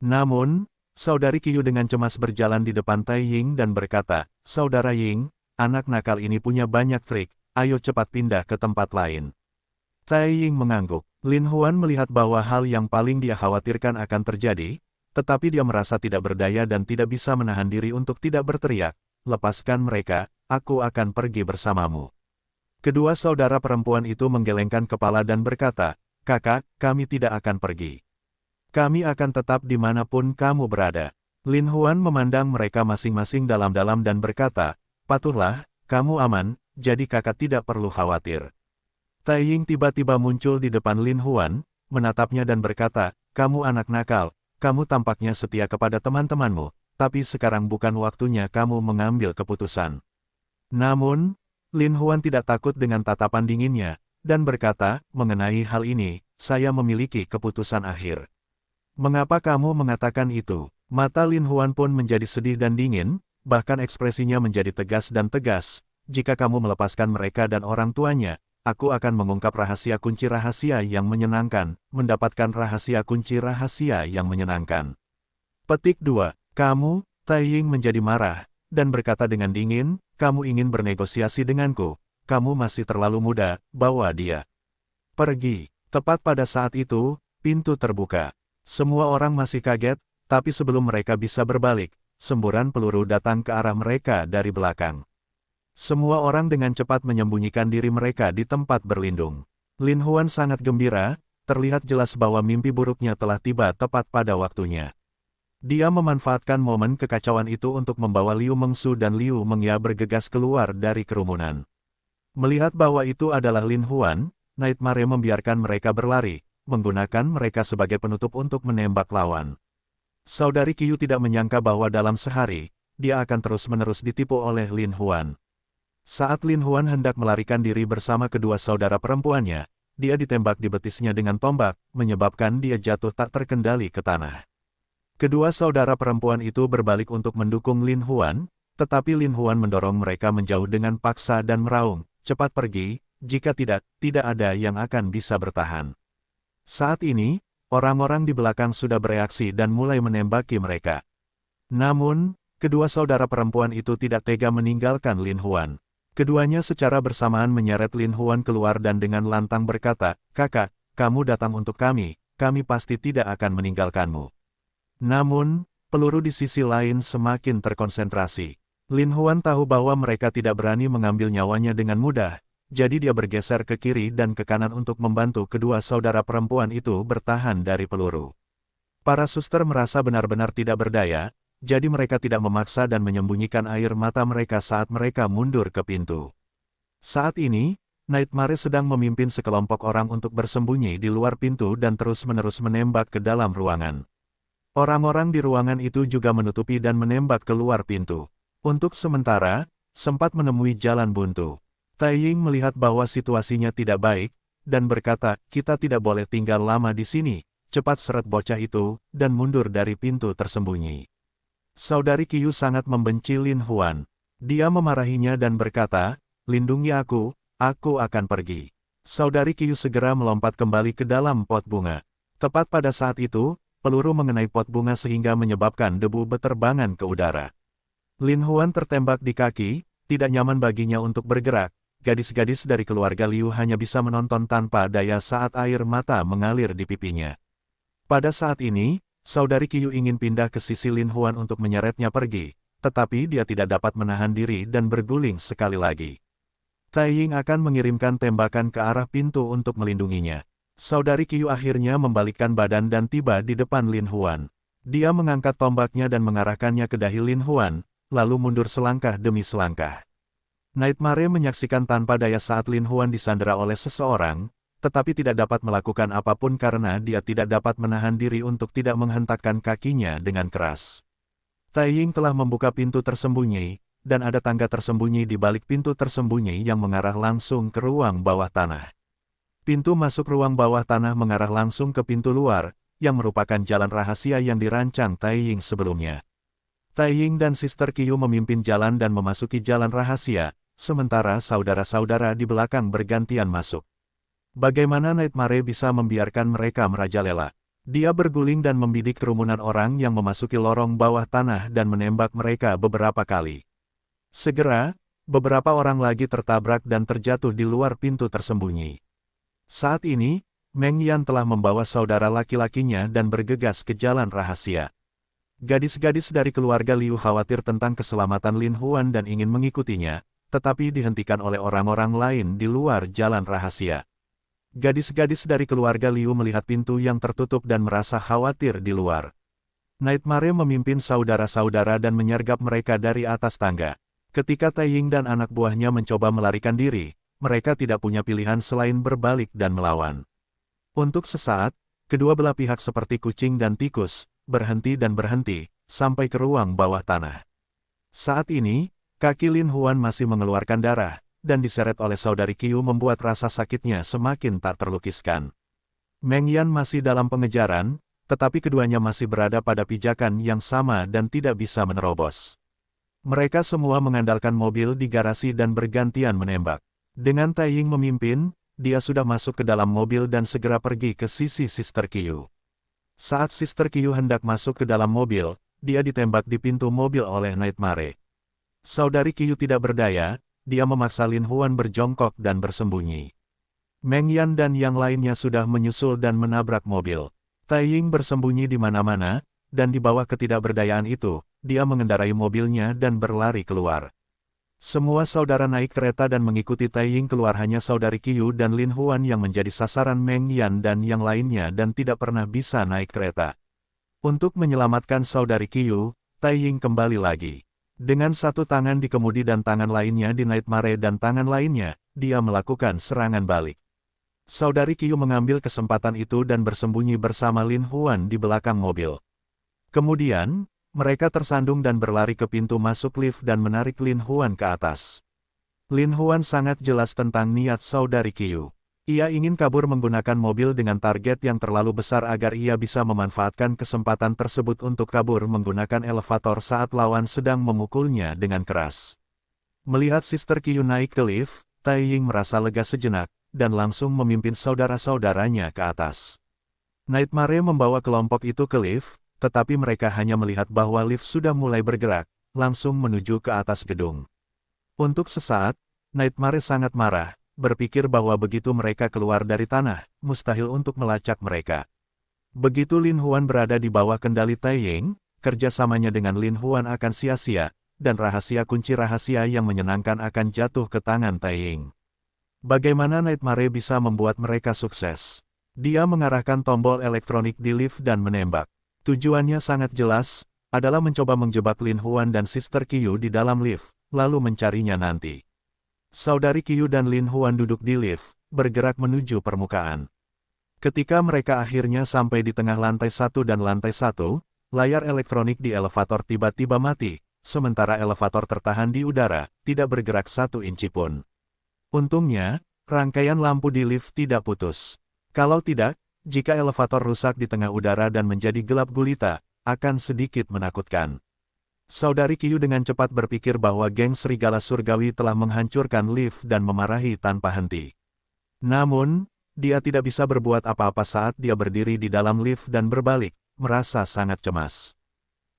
Namun, saudari Qiu dengan cemas berjalan di depan Taiying dan berkata, "Saudara Ying, anak nakal ini punya banyak trik, ayo cepat pindah ke tempat lain." Taiying mengangguk. Lin Huan melihat bahwa hal yang paling dia khawatirkan akan terjadi, tetapi dia merasa tidak berdaya dan tidak bisa menahan diri untuk tidak berteriak, "Lepaskan mereka, aku akan pergi bersamamu." Kedua saudara perempuan itu menggelengkan kepala dan berkata, "Kakak, kami tidak akan pergi. Kami akan tetap dimanapun kamu berada." Lin Huan memandang mereka masing-masing dalam-dalam dan berkata, "Patuhlah, kamu aman, jadi kakak tidak perlu khawatir. Tai Ying tiba-tiba muncul di depan Lin Huan, menatapnya dan berkata, kamu anak nakal, kamu tampaknya setia kepada teman-temanmu, tapi sekarang bukan waktunya kamu mengambil keputusan. Namun, Lin Huan tidak takut dengan tatapan dinginnya, dan berkata, mengenai hal ini, saya memiliki keputusan akhir. Mengapa kamu mengatakan itu? Mata Lin Huan pun menjadi sedih dan dingin, bahkan ekspresinya menjadi tegas dan tegas. Jika kamu melepaskan mereka dan orang tuanya, aku akan mengungkap rahasia kunci rahasia yang menyenangkan, mendapatkan rahasia kunci rahasia yang menyenangkan. Petik 2. Kamu, Tai Ying menjadi marah, dan berkata dengan dingin, kamu ingin bernegosiasi denganku, kamu masih terlalu muda, bawa dia pergi. Tepat pada saat itu, pintu terbuka. Semua orang masih kaget, tapi sebelum mereka bisa berbalik, semburan peluru datang ke arah mereka dari belakang. Semua orang dengan cepat menyembunyikan diri mereka di tempat berlindung. Lin Huan sangat gembira, terlihat jelas bahwa mimpi buruknya telah tiba tepat pada waktunya. Dia memanfaatkan momen kekacauan itu untuk membawa Liu Mengsu dan Liu Mengya bergegas keluar dari kerumunan. Melihat bahwa itu adalah Lin Huan, Nightmare membiarkan mereka berlari, menggunakan mereka sebagai penutup untuk menembak lawan. Saudari Qiu tidak menyangka bahwa dalam sehari, dia akan terus-menerus ditipu oleh Lin Huan. Saat Lin Huan hendak melarikan diri bersama kedua saudara perempuannya, dia ditembak di betisnya dengan tombak, menyebabkan dia jatuh tak terkendali ke tanah. Kedua saudara perempuan itu berbalik untuk mendukung Lin Huan, tetapi Lin Huan mendorong mereka menjauh dengan paksa dan meraung, cepat pergi, jika tidak, tidak ada yang akan bisa bertahan. Saat ini, orang-orang di belakang sudah bereaksi dan mulai menembaki mereka. Namun, kedua saudara perempuan itu tidak tega meninggalkan Lin Huan. Keduanya secara bersamaan menyeret Lin Huan keluar dan dengan lantang berkata, kakak, kamu datang untuk kami pasti tidak akan meninggalkanmu. Namun, peluru di sisi lain semakin terkonsentrasi. Lin Huan tahu bahwa mereka tidak berani mengambil nyawanya dengan mudah, jadi dia bergeser ke kiri dan ke kanan untuk membantu kedua saudara perempuan itu bertahan dari peluru. Para suster merasa benar-benar tidak berdaya, jadi mereka tidak memaksa dan menyembunyikan air mata mereka saat mereka mundur ke pintu. Saat ini, Nightmare sedang memimpin sekelompok orang untuk bersembunyi di luar pintu dan terus-menerus menembak ke dalam ruangan. Orang-orang di ruangan itu juga menutupi dan menembak keluar pintu. Untuk sementara, sempat menemui jalan buntu. Tai Ying melihat bahwa situasinya tidak baik, dan berkata, kita tidak boleh tinggal lama di sini, cepat seret bocah itu, dan mundur dari pintu tersembunyi. Saudari Qiu sangat membenci Lin Huan. Dia memarahinya dan berkata, lindungi aku akan pergi. Saudari Qiu segera melompat kembali ke dalam pot bunga. Tepat pada saat itu, peluru mengenai pot bunga sehingga menyebabkan debu beterbangan ke udara. Lin Huan tertembak di kaki, tidak nyaman baginya untuk bergerak. Gadis-gadis dari keluarga Liu hanya bisa menonton tanpa daya saat air mata mengalir di pipinya. Pada saat ini, Saudari Qiu ingin pindah ke sisi Lin Huan untuk menyeretnya pergi, tetapi dia tidak dapat menahan diri dan berguling sekali lagi. Tai Ying akan mengirimkan tembakan ke arah pintu untuk melindunginya. Saudari Qiu akhirnya membalikkan badan dan tiba di depan Lin Huan. Dia mengangkat tombaknya dan mengarahkannya ke dahi Lin Huan, lalu mundur selangkah demi selangkah. Nightmare menyaksikan tanpa daya saat Lin Huan disandera oleh seseorang, tetapi tidak dapat melakukan apapun karena dia tidak dapat menahan diri untuk tidak menghentakkan kakinya dengan keras. Tai Ying telah membuka pintu tersembunyi, dan ada tangga tersembunyi di balik pintu tersembunyi yang mengarah langsung ke ruang bawah tanah. Pintu masuk ruang bawah tanah mengarah langsung ke pintu luar, yang merupakan jalan rahasia yang dirancang Tai Ying sebelumnya. Tai Ying dan Sister Qiu memimpin jalan dan memasuki jalan rahasia, sementara saudara-saudara di belakang bergantian masuk. Bagaimana Nightmare bisa membiarkan mereka merajalela? Dia berguling dan membidik kerumunan orang yang memasuki lorong bawah tanah dan menembak mereka beberapa kali. Segera, beberapa orang lagi tertabrak dan terjatuh di luar pintu tersembunyi. Saat ini, Meng Yan telah membawa saudara laki-lakinya dan bergegas ke jalan rahasia. Gadis-gadis dari keluarga Liu khawatir tentang keselamatan Lin Huan dan ingin mengikutinya, tetapi dihentikan oleh orang-orang lain di luar jalan rahasia. Gadis-gadis dari keluarga Liu melihat pintu yang tertutup dan merasa khawatir di luar. Nightmare memimpin saudara-saudara dan menyergap mereka dari atas tangga. Ketika Taiying dan anak buahnya mencoba melarikan diri, mereka tidak punya pilihan selain berbalik dan melawan. Untuk sesaat, kedua belah pihak seperti kucing dan tikus, berhenti dan berhenti, sampai ke ruang bawah tanah. Saat ini, kaki Lin Huan masih mengeluarkan darah, dan diseret oleh saudari Qiu membuat rasa sakitnya semakin tak terlukiskan. Meng Yan masih dalam pengejaran, tetapi keduanya masih berada pada pijakan yang sama dan tidak bisa menerobos. Mereka semua mengandalkan mobil di garasi dan bergantian menembak. Dengan Taiying memimpin, dia sudah masuk ke dalam mobil dan segera pergi ke sisi Sister Qiu. Saat Sister Qiu hendak masuk ke dalam mobil, dia ditembak di pintu mobil oleh Nightmare. Saudari Qiu tidak berdaya, dia memaksa Lin Huan berjongkok dan bersembunyi. Meng Yan dan yang lainnya sudah menyusul dan menabrak mobil. Taiying bersembunyi di mana-mana, dan di bawah ketidakberdayaan itu, dia mengendarai mobilnya dan berlari keluar. Semua saudara naik kereta dan mengikuti Taiying keluar, hanya saudari Qiu dan Lin Huan yang menjadi sasaran Meng Yan dan yang lainnya dan tidak pernah bisa naik kereta. Untuk menyelamatkan saudari Qiu, Taiying kembali lagi. Dengan satu tangan di kemudi dan tangan lainnya di Nightmare dan tangan lainnya, dia melakukan serangan balik. Saudari Qiu mengambil kesempatan itu dan bersembunyi bersama Lin Huan di belakang mobil. Kemudian, mereka tersandung dan berlari ke pintu masuk lift dan menarik Lin Huan ke atas. Lin Huan sangat jelas tentang niat saudari Qiu. Ia ingin kabur menggunakan mobil dengan target yang terlalu besar agar ia bisa memanfaatkan kesempatan tersebut untuk kabur menggunakan elevator saat lawan sedang memukulnya dengan keras. Melihat Sister Qiu naik ke lift, Taiying merasa lega sejenak, dan langsung memimpin saudara-saudaranya ke atas. Nightmare membawa kelompok itu ke lift, tetapi mereka hanya melihat bahwa lift sudah mulai bergerak, langsung menuju ke atas gedung. Untuk sesaat, Nightmare sangat marah, berpikir bahwa begitu mereka keluar dari tanah, mustahil untuk melacak mereka. Begitu Lin Huan berada di bawah kendali Taiying, kerjasamanya dengan Lin Huan akan sia-sia, dan rahasia kunci rahasia yang menyenangkan akan jatuh ke tangan Taiying. Bagaimana Nightmare bisa membuat mereka sukses? Dia mengarahkan tombol elektronik di lift dan menembak. Tujuannya sangat jelas, adalah mencoba menjebak Lin Huan dan Sister Qiu di dalam lift, lalu mencarinya nanti. Saudari Qiu dan Lin Huan duduk di lift, bergerak menuju permukaan. Ketika mereka akhirnya sampai di tengah lantai 1 dan lantai 1, layar elektronik di elevator tiba-tiba mati, sementara elevator tertahan di udara, tidak bergerak 1 inci pun. Untungnya, rangkaian lampu di lift tidak putus. Kalau tidak, jika elevator rusak di tengah udara dan menjadi gelap gulita, akan sedikit menakutkan. Saudari Qiu dengan cepat berpikir bahwa geng serigala surgawi telah menghancurkan lift dan memarahi tanpa henti. Namun, dia tidak bisa berbuat apa-apa saat dia berdiri di dalam lift dan berbalik, merasa sangat cemas.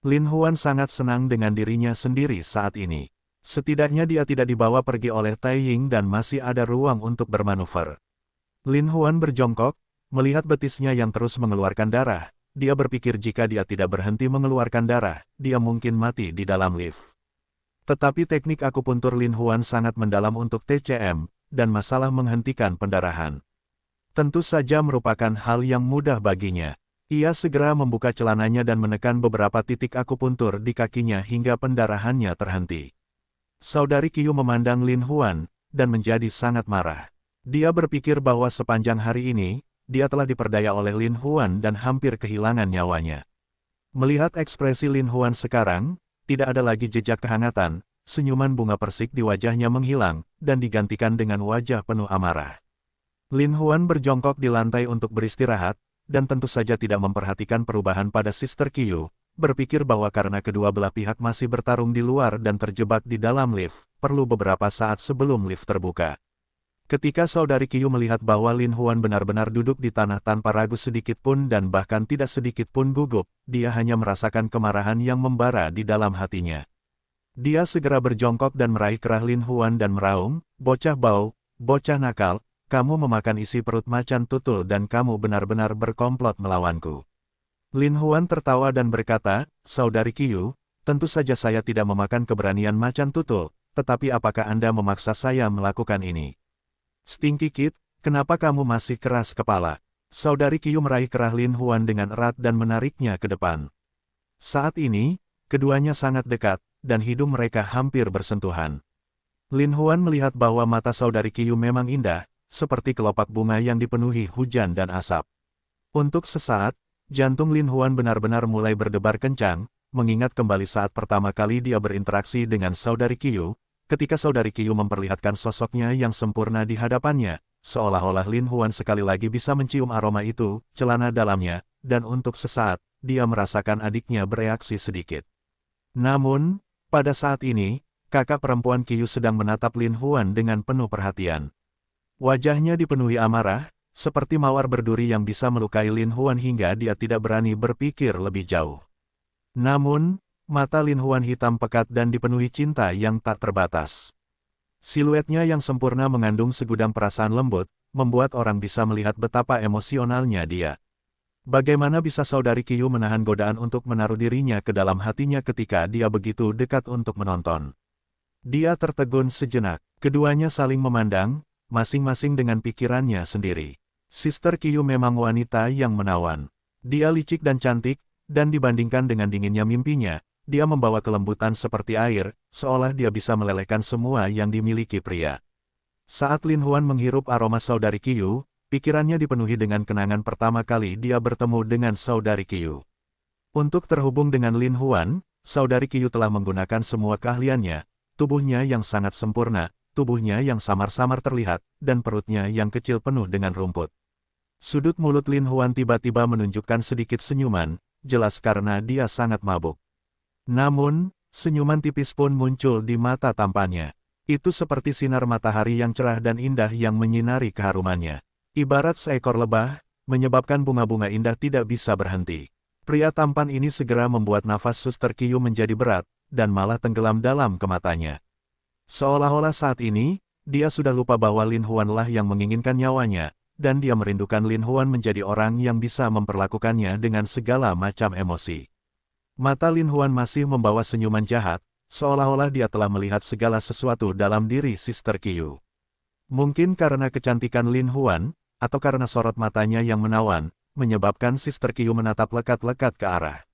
Lin Huan sangat senang dengan dirinya sendiri saat ini. Setidaknya dia tidak dibawa pergi oleh Taiying dan masih ada ruang untuk bermanuver. Lin Huan berjongkok, melihat betisnya yang terus mengeluarkan darah. Dia berpikir jika dia tidak berhenti mengeluarkan darah, dia mungkin mati di dalam lift. Tetapi teknik akupuntur Lin Huan sangat mendalam untuk TCM, dan masalah menghentikan pendarahan tentu saja merupakan hal yang mudah baginya. Ia segera membuka celananya dan menekan beberapa titik akupuntur di kakinya hingga pendarahannya terhenti. Saudari Qiu memandang Lin Huan, dan menjadi sangat marah. Dia berpikir bahwa sepanjang hari ini, dia telah diperdaya oleh Lin Huan dan hampir kehilangan nyawanya. Melihat ekspresi Lin Huan sekarang, tidak ada lagi jejak kehangatan, senyuman bunga persik di wajahnya menghilang, dan digantikan dengan wajah penuh amarah. Lin Huan berjongkok di lantai untuk beristirahat, dan tentu saja tidak memperhatikan perubahan pada Sister Qiu, berpikir bahwa karena kedua belah pihak masih bertarung di luar dan terjebak di dalam lift, perlu beberapa saat sebelum lift terbuka. Ketika saudari Qiu melihat bahwa Lin Huan benar-benar duduk di tanah tanpa ragu sedikit pun dan bahkan tidak sedikit pun gugup, dia hanya merasakan kemarahan yang membara di dalam hatinya. Dia segera berjongkok dan meraih kerah Lin Huan dan meraung, "Bocah bau, bocah nakal, kamu memakan isi perut macan tutul dan kamu benar-benar berkomplot melawanku." Lin Huan tertawa dan berkata, "Saudari Qiu, tentu saja saya tidak memakan keberanian macan tutul, tetapi apakah Anda memaksa saya melakukan ini? Stinky Kid, kenapa kamu masih keras kepala?" Saudari Qiu meraih kerah Lin Huan dengan erat dan menariknya ke depan. Saat ini, keduanya sangat dekat, dan hidung mereka hampir bersentuhan. Lin Huan melihat bahwa mata saudari Qiu memang indah, seperti kelopak bunga yang dipenuhi hujan dan asap. Untuk sesaat, jantung Lin Huan benar-benar mulai berdebar kencang, mengingat kembali saat pertama kali dia berinteraksi dengan saudari Qiu, ketika saudari Qiu memperlihatkan sosoknya yang sempurna di hadapannya, seolah-olah Lin Huan sekali lagi bisa mencium aroma itu, celana dalamnya, dan untuk sesaat, dia merasakan adiknya bereaksi sedikit. Namun, pada saat ini, kakak perempuan Qiu sedang menatap Lin Huan dengan penuh perhatian. Wajahnya dipenuhi amarah, seperti mawar berduri yang bisa melukai Lin Huan hingga dia tidak berani berpikir lebih jauh. Namun, mata Lin Huan hitam pekat dan dipenuhi cinta yang tak terbatas. Siluetnya yang sempurna mengandung segudang perasaan lembut, membuat orang bisa melihat betapa emosionalnya dia. Bagaimana bisa saudari Qiu menahan godaan untuk menaruh dirinya ke dalam hatinya ketika dia begitu dekat untuk menonton? Dia tertegun sejenak, keduanya saling memandang, masing-masing dengan pikirannya sendiri. Sister Qiu memang wanita yang menawan. Dia licik dan cantik, dan dibandingkan dengan dinginnya mimpinya, dia membawa kelembutan seperti air, seolah dia bisa melelehkan semua yang dimiliki pria. Saat Lin Huan menghirup aroma saudari Qiu, pikirannya dipenuhi dengan kenangan pertama kali dia bertemu dengan saudari Qiu. Untuk terhubung dengan Lin Huan, saudari Qiu telah menggunakan semua keahliannya, tubuhnya yang sangat sempurna, tubuhnya yang samar-samar terlihat, dan perutnya yang kecil penuh dengan rumput. Sudut mulut Lin Huan tiba-tiba menunjukkan sedikit senyuman, jelas karena dia sangat mabuk. Namun, senyuman tipis pun muncul di mata tampannya. Itu seperti sinar matahari yang cerah dan indah yang menyinari keharumannya. Ibarat seekor lebah, menyebabkan bunga-bunga indah tidak bisa berhenti. Pria tampan ini segera membuat nafas Suster Qiu menjadi berat, dan malah tenggelam dalam ke matanya. Seolah-olah saat ini, dia sudah lupa bahwa Lin Huan lah yang menginginkan nyawanya, dan dia merindukan Lin Huan menjadi orang yang bisa memperlakukannya dengan segala macam emosi. Mata Lin Huan masih membawa senyuman jahat, seolah-olah dia telah melihat segala sesuatu dalam diri Sister Qiu. Mungkin karena kecantikan Lin Huan, atau karena sorot matanya yang menawan, menyebabkan Sister Qiu menatap lekat-lekat ke arah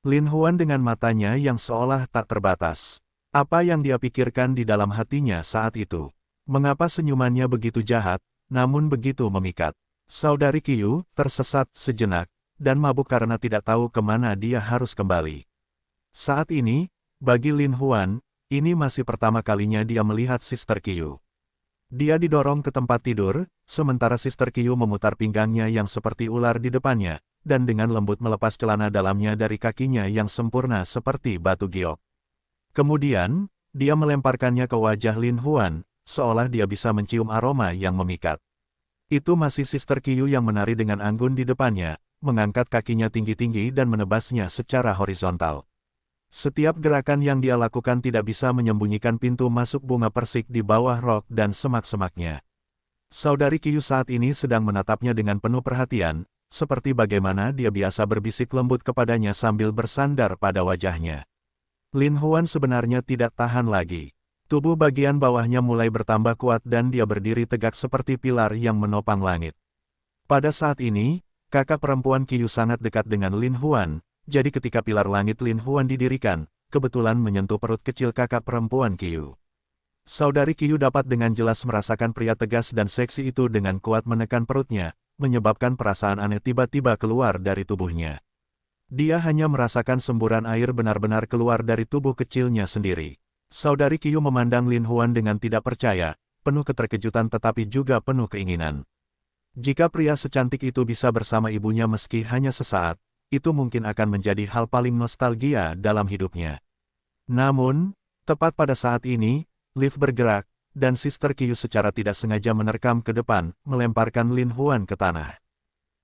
Lin Huan dengan matanya yang seolah tak terbatas. Apa yang dia pikirkan di dalam hatinya saat itu? Mengapa senyumannya begitu jahat, namun begitu memikat? Saudari Qiu tersesat sejenak, dan mabuk karena tidak tahu kemana dia harus kembali. Saat ini, bagi Lin Huan, ini masih pertama kalinya dia melihat Sister Qiu. Dia didorong ke tempat tidur, sementara Sister Qiu memutar pinggangnya yang seperti ular di depannya, dan dengan lembut melepas celana dalamnya dari kakinya yang sempurna seperti batu giok. Kemudian, dia melemparkannya ke wajah Lin Huan, seolah dia bisa mencium aroma yang memikat. Itu masih Sister Qiu yang menari dengan anggun di depannya, mengangkat kakinya tinggi-tinggi dan menebasnya secara horizontal. Setiap gerakan yang dia lakukan tidak bisa menyembunyikan pintu masuk bunga persik di bawah rok dan semak-semaknya. Saudari Qiu saat ini sedang menatapnya dengan penuh perhatian, seperti bagaimana dia biasa berbisik lembut kepadanya sambil bersandar pada wajahnya. Lin Huan sebenarnya tidak tahan lagi. Tubuh bagian bawahnya mulai bertambah kuat dan dia berdiri tegak seperti pilar yang menopang langit. Pada saat ini, kakak perempuan Qiu sangat dekat dengan Lin Huan, jadi ketika pilar langit Lin Huan didirikan, kebetulan menyentuh perut kecil kakak perempuan Qiu. Saudari Qiu dapat dengan jelas merasakan pria tegas dan seksi itu dengan kuat menekan perutnya, menyebabkan perasaan aneh tiba-tiba keluar dari tubuhnya. Dia hanya merasakan semburan air benar-benar keluar dari tubuh kecilnya sendiri. Saudari Qiu memandang Lin Huan dengan tidak percaya, penuh keterkejutan tetapi juga penuh keinginan. Jika pria secantik itu bisa bersama ibunya meski hanya sesaat, itu mungkin akan menjadi hal paling nostalgia dalam hidupnya. Namun, tepat pada saat ini, lift bergerak, dan Sister Qiu secara tidak sengaja menerkam ke depan, melemparkan Lin Huan ke tanah.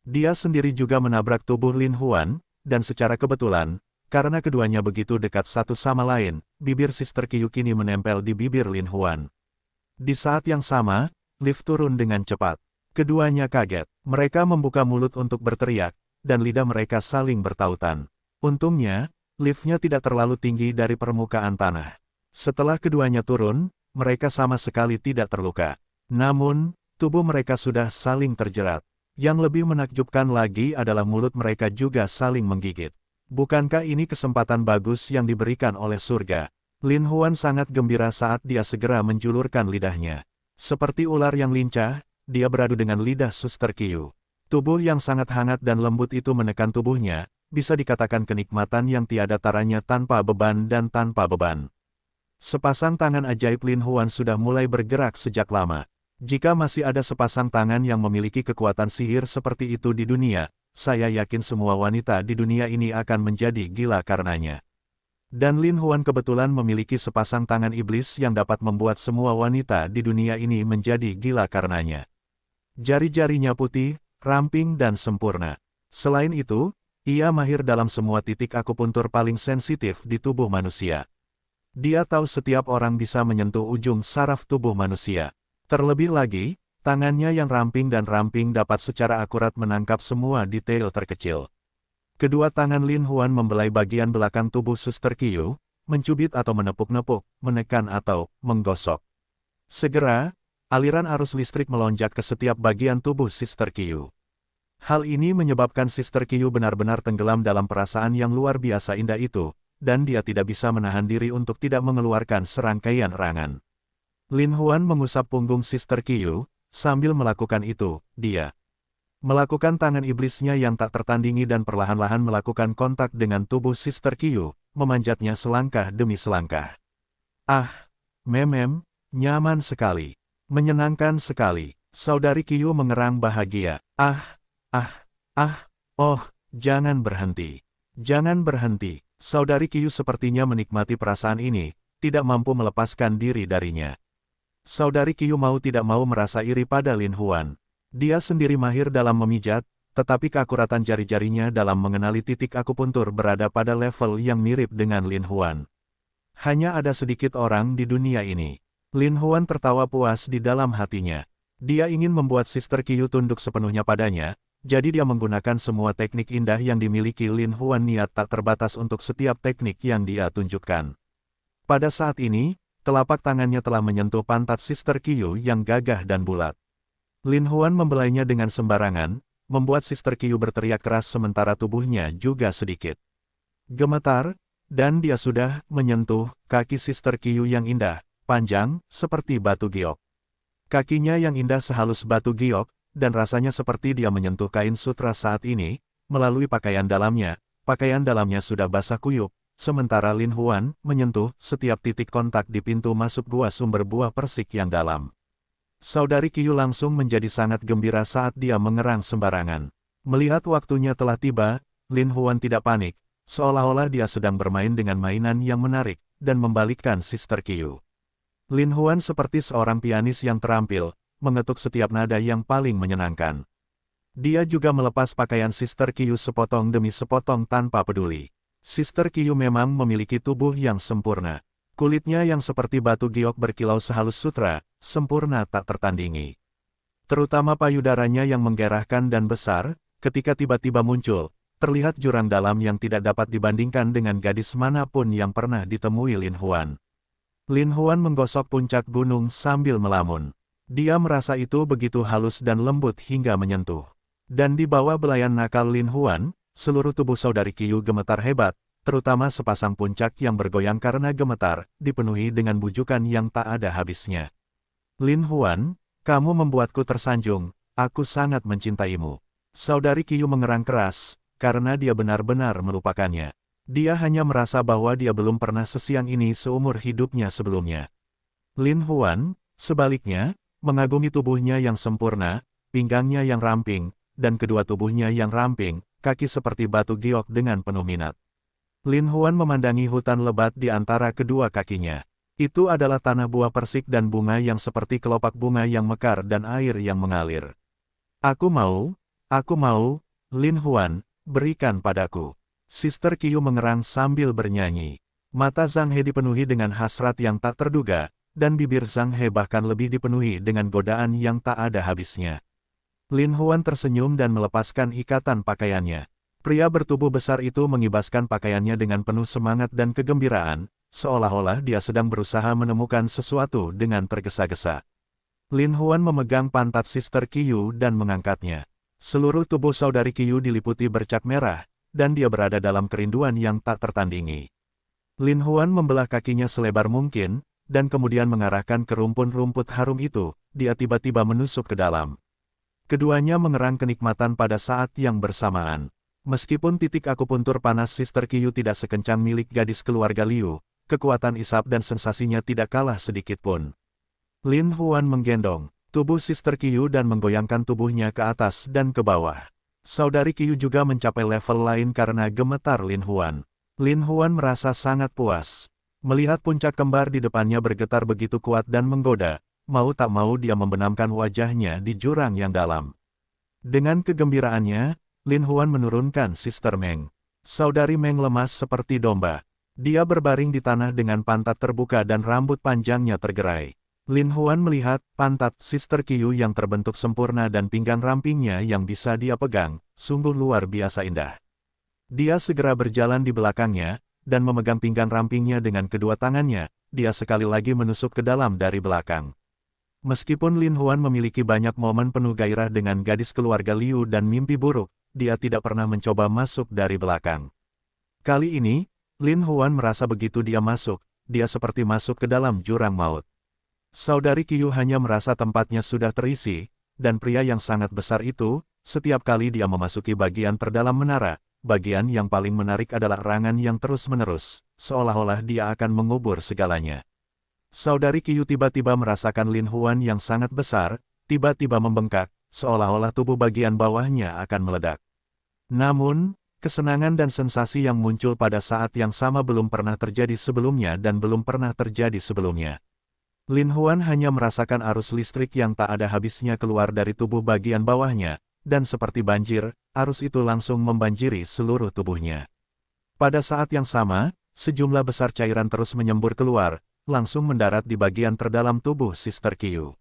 Dia sendiri juga menabrak tubuh Lin Huan, dan secara kebetulan, karena keduanya begitu dekat satu sama lain, bibir Sister Qiu kini menempel di bibir Lin Huan. Di saat yang sama, lift turun dengan cepat. Keduanya kaget. Mereka membuka mulut untuk berteriak, dan lidah mereka saling bertautan. Untungnya, liftnya tidak terlalu tinggi dari permukaan tanah. Setelah keduanya turun, mereka sama sekali tidak terluka. Namun, tubuh mereka sudah saling terjerat. Yang lebih menakjubkan lagi adalah mulut mereka juga saling menggigit. Bukankah ini kesempatan bagus yang diberikan oleh surga? Lin Huan sangat gembira saat dia segera menjulurkan lidahnya. Seperti ular yang lincah, dia beradu dengan lidah Suster Qiu. Tubuh yang sangat hangat dan lembut itu menekan tubuhnya, bisa dikatakan kenikmatan yang tiada taranya tanpa beban dan tanpa beban. Sepasang tangan ajaib Lin Huan sudah mulai bergerak sejak lama. Jika masih ada sepasang tangan yang memiliki kekuatan sihir seperti itu di dunia, saya yakin semua wanita di dunia ini akan menjadi gila karenanya. Dan Lin Huan kebetulan memiliki sepasang tangan iblis yang dapat membuat semua wanita di dunia ini menjadi gila karenanya. Jari-jarinya putih, ramping dan sempurna. Selain itu, ia mahir dalam semua titik akupuntur paling sensitif di tubuh manusia. Dia tahu setiap orang bisa menyentuh ujung saraf tubuh manusia. Terlebih lagi, tangannya yang ramping dan ramping dapat secara akurat menangkap semua detail terkecil. Kedua tangan Lin Huan membelai bagian belakang tubuh Suster Qiu, mencubit atau menepuk-nepuk, menekan atau menggosok. Segera, aliran arus listrik melonjak ke setiap bagian tubuh Suster Qiu. Hal ini menyebabkan Suster Qiu benar-benar tenggelam dalam perasaan yang luar biasa indah itu, dan dia tidak bisa menahan diri untuk tidak mengeluarkan serangkaian erangan. Lin Huan mengusap punggung Suster Qiu, sambil melakukan itu, dia melakukan tangan iblisnya yang tak tertandingi dan perlahan-lahan melakukan kontak dengan tubuh Suster Qiu, memanjatnya selangkah demi selangkah. Ah, nyaman sekali. Menyenangkan sekali. Saudari Qiu mengerang bahagia. Oh, jangan berhenti. Jangan berhenti. Saudari Qiu sepertinya menikmati perasaan ini, tidak mampu melepaskan diri darinya. Saudari Qiu mau tidak mau merasa iri pada Lin Huan. Dia sendiri mahir dalam memijat, tetapi keakuratan jari-jarinya dalam mengenali titik akupuntur berada pada level yang mirip dengan Lin Huan. Hanya ada sedikit orang di dunia ini. Lin Huan tertawa puas di dalam hatinya. Dia ingin membuat Suster Qiu tunduk sepenuhnya padanya, jadi dia menggunakan semua teknik indah yang dimiliki Lin Huan. Niat tak terbatas untuk setiap teknik yang dia tunjukkan. Pada saat ini, telapak tangannya telah menyentuh pantat Suster Qiu yang gagah dan bulat. Lin Huan membelainya dengan sembarangan, membuat Suster Qiu berteriak keras sementara tubuhnya juga sedikit gemetar, dan dia sudah menyentuh kaki Suster Qiu yang indah, panjang, seperti batu giok. Kakinya yang indah sehalus batu giok, dan rasanya seperti dia menyentuh kain sutra saat ini, melalui pakaian dalamnya sudah basah kuyup. Sementara Lin Huan menyentuh setiap titik kontak di pintu masuk gua sumber buah persik yang dalam. Saudari Qiu langsung menjadi sangat gembira saat dia mengerang sembarangan. Melihat waktunya telah tiba, Lin Huan tidak panik, seolah-olah dia sedang bermain dengan mainan yang menarik, dan membalikkan Suster Qiu. Lin Huan seperti seorang pianis yang terampil, mengetuk setiap nada yang paling menyenangkan. Dia juga melepas pakaian Suster Qiu sepotong demi sepotong tanpa peduli. Suster Qiu memang memiliki tubuh yang sempurna. Kulitnya yang seperti batu giok berkilau sehalus sutra, sempurna tak tertandingi. Terutama payudaranya yang menggerahkan dan besar, ketika tiba-tiba muncul, terlihat jurang dalam yang tidak dapat dibandingkan dengan gadis manapun yang pernah ditemui Lin Huan. Lin Huan menggosok puncak gunung sambil melamun. Dia merasa itu begitu halus dan lembut hingga menyentuh. Dan di bawah belayan nakal Lin Huan, seluruh tubuh saudari Qiu gemetar hebat, terutama sepasang puncak yang bergoyang karena gemetar, dipenuhi dengan bujukan yang tak ada habisnya. Lin Huan, kamu membuatku tersanjung, aku sangat mencintaimu. Saudari Qiu mengerang keras, karena dia benar-benar melupakannya. Dia hanya merasa bahwa dia belum pernah sesiang ini seumur hidupnya sebelumnya. Lin Huan, sebaliknya, mengagumi tubuhnya yang sempurna, pinggangnya yang ramping, dan kedua tubuhnya yang ramping, kaki seperti batu giok dengan penuh minat. Lin Huan memandangi hutan lebat di antara kedua kakinya. Itu adalah tanah buah persik dan bunga yang seperti kelopak bunga yang mekar dan air yang mengalir. Aku mau, Lin Huan, berikan padaku. Suster Qiu mengerang sambil bernyanyi. Mata Zhang He dipenuhi dengan hasrat yang tak terduga, dan bibir Zhang He bahkan lebih dipenuhi dengan godaan yang tak ada habisnya. Lin Huan tersenyum dan melepaskan ikatan pakaiannya. Pria bertubuh besar itu mengibaskan pakaiannya dengan penuh semangat dan kegembiraan, seolah-olah dia sedang berusaha menemukan sesuatu dengan tergesa-gesa. Lin Huan memegang pantat Suster Qiu dan mengangkatnya. Seluruh tubuh saudari Qiu diliputi bercak merah, dan dia berada dalam kerinduan yang tak tertandingi. Lin Huan membelah kakinya selebar mungkin, dan kemudian mengarahkan ke rumpun-rumput harum itu, dia tiba-tiba menusuk ke dalam. Keduanya mengerang kenikmatan pada saat yang bersamaan. Meskipun titik akupuntur panas Sister Qiu tidak sekencang milik gadis keluarga Liu, kekuatan isap dan sensasinya tidak kalah sedikit pun. Lin Huan menggendong tubuh Sister Qiu dan menggoyangkan tubuhnya ke atas dan ke bawah. Saudari Qiu juga mencapai level lain karena gemetar Lin Huan. Lin Huan merasa sangat puas. Melihat puncak kembar di depannya bergetar begitu kuat dan menggoda, mau tak mau dia membenamkan wajahnya di jurang yang dalam. Dengan kegembiraannya, Lin Huan menurunkan Sister Meng. Saudari Meng lemas seperti domba. Dia berbaring di tanah dengan pantat terbuka dan rambut panjangnya tergerai. Lin Huan melihat pantat Sister Qiu yang terbentuk sempurna dan pinggang rampingnya yang bisa dia pegang, sungguh luar biasa indah. Dia segera berjalan di belakangnya, dan memegang pinggang rampingnya dengan kedua tangannya, dia sekali lagi menusuk ke dalam dari belakang. Meskipun Lin Huan memiliki banyak momen penuh gairah dengan gadis keluarga Liu dan mimpi buruk, dia tidak pernah mencoba masuk dari belakang. Kali ini, Lin Huan merasa begitu dia masuk, dia seperti masuk ke dalam jurang maut. Saudari Qiu hanya merasa tempatnya sudah terisi, dan pria yang sangat besar itu, setiap kali dia memasuki bagian terdalam menara, bagian yang paling menarik adalah rangan yang terus-menerus, seolah-olah dia akan mengubur segalanya. Saudari Qiu tiba-tiba merasakan Lin Huan yang sangat besar, tiba-tiba membengkak, seolah-olah tubuh bagian bawahnya akan meledak. Namun, kesenangan dan sensasi yang muncul pada saat yang sama belum pernah terjadi sebelumnya dan belum pernah terjadi sebelumnya. Lin Huan hanya merasakan arus listrik yang tak ada habisnya keluar dari tubuh bagian bawahnya, dan seperti banjir, arus itu langsung membanjiri seluruh tubuhnya. Pada saat yang sama, sejumlah besar cairan terus menyembur keluar, langsung mendarat di bagian terdalam tubuh Sister Qiu.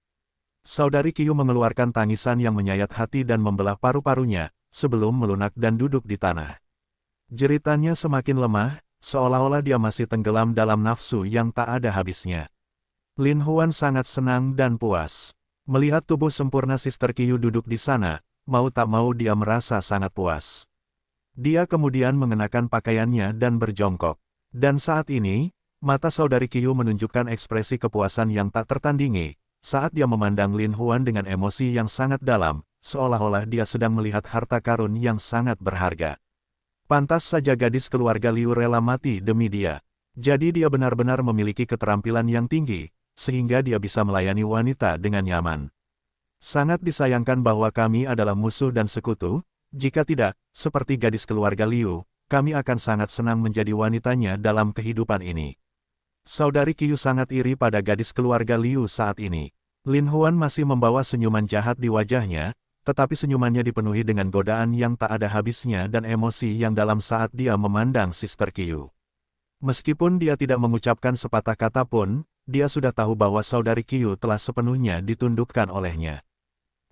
Saudari Qiu mengeluarkan tangisan yang menyayat hati dan membelah paru-parunya, sebelum melunak dan duduk di tanah. Jeritannya semakin lemah, seolah-olah dia masih tenggelam dalam nafsu yang tak ada habisnya. Lin Huan sangat senang dan puas. Melihat tubuh sempurna Sister Qiu duduk di sana, mau tak mau dia merasa sangat puas. Dia kemudian mengenakan pakaiannya dan berjongkok. Dan saat ini, mata saudari Qiu menunjukkan ekspresi kepuasan yang tak tertandingi, saat dia memandang Lin Huan dengan emosi yang sangat dalam, seolah-olah dia sedang melihat harta karun yang sangat berharga. Pantas saja gadis keluarga Liu rela mati demi dia. Jadi dia benar-benar memiliki keterampilan yang tinggi, sehingga dia bisa melayani wanita dengan nyaman. Sangat disayangkan bahwa kami adalah musuh dan sekutu, jika tidak, seperti gadis keluarga Liu, kami akan sangat senang menjadi wanitanya dalam kehidupan ini. Saudari Qiu sangat iri pada gadis keluarga Liu saat ini. Lin Huan masih membawa senyuman jahat di wajahnya, tetapi senyumannya dipenuhi dengan godaan yang tak ada habisnya dan emosi yang dalam saat dia memandang Sister Qiu. Meskipun dia tidak mengucapkan sepatah kata pun, dia sudah tahu bahwa saudari Qiu telah sepenuhnya ditundukkan olehnya.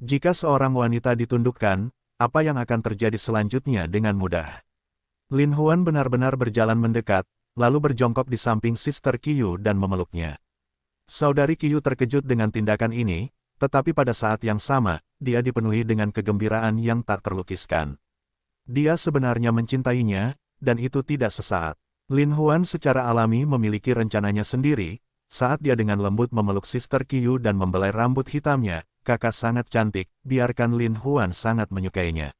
Jika seorang wanita ditundukkan, apa yang akan terjadi selanjutnya dengan mudah? Lin Huan benar-benar berjalan mendekat, lalu berjongkok di samping Sister Qiu dan memeluknya. Saudari Qiu terkejut dengan tindakan ini, tetapi pada saat yang sama, dia dipenuhi dengan kegembiraan yang tak terlukiskan. Dia sebenarnya mencintainya, dan itu tidak sesaat. Lin Huan secara alami memiliki rencananya sendiri, saat dia dengan lembut memeluk Sister Qiu dan membelai rambut hitamnya, kakak sangat cantik, biarkan Lin Huan sangat menyukainya.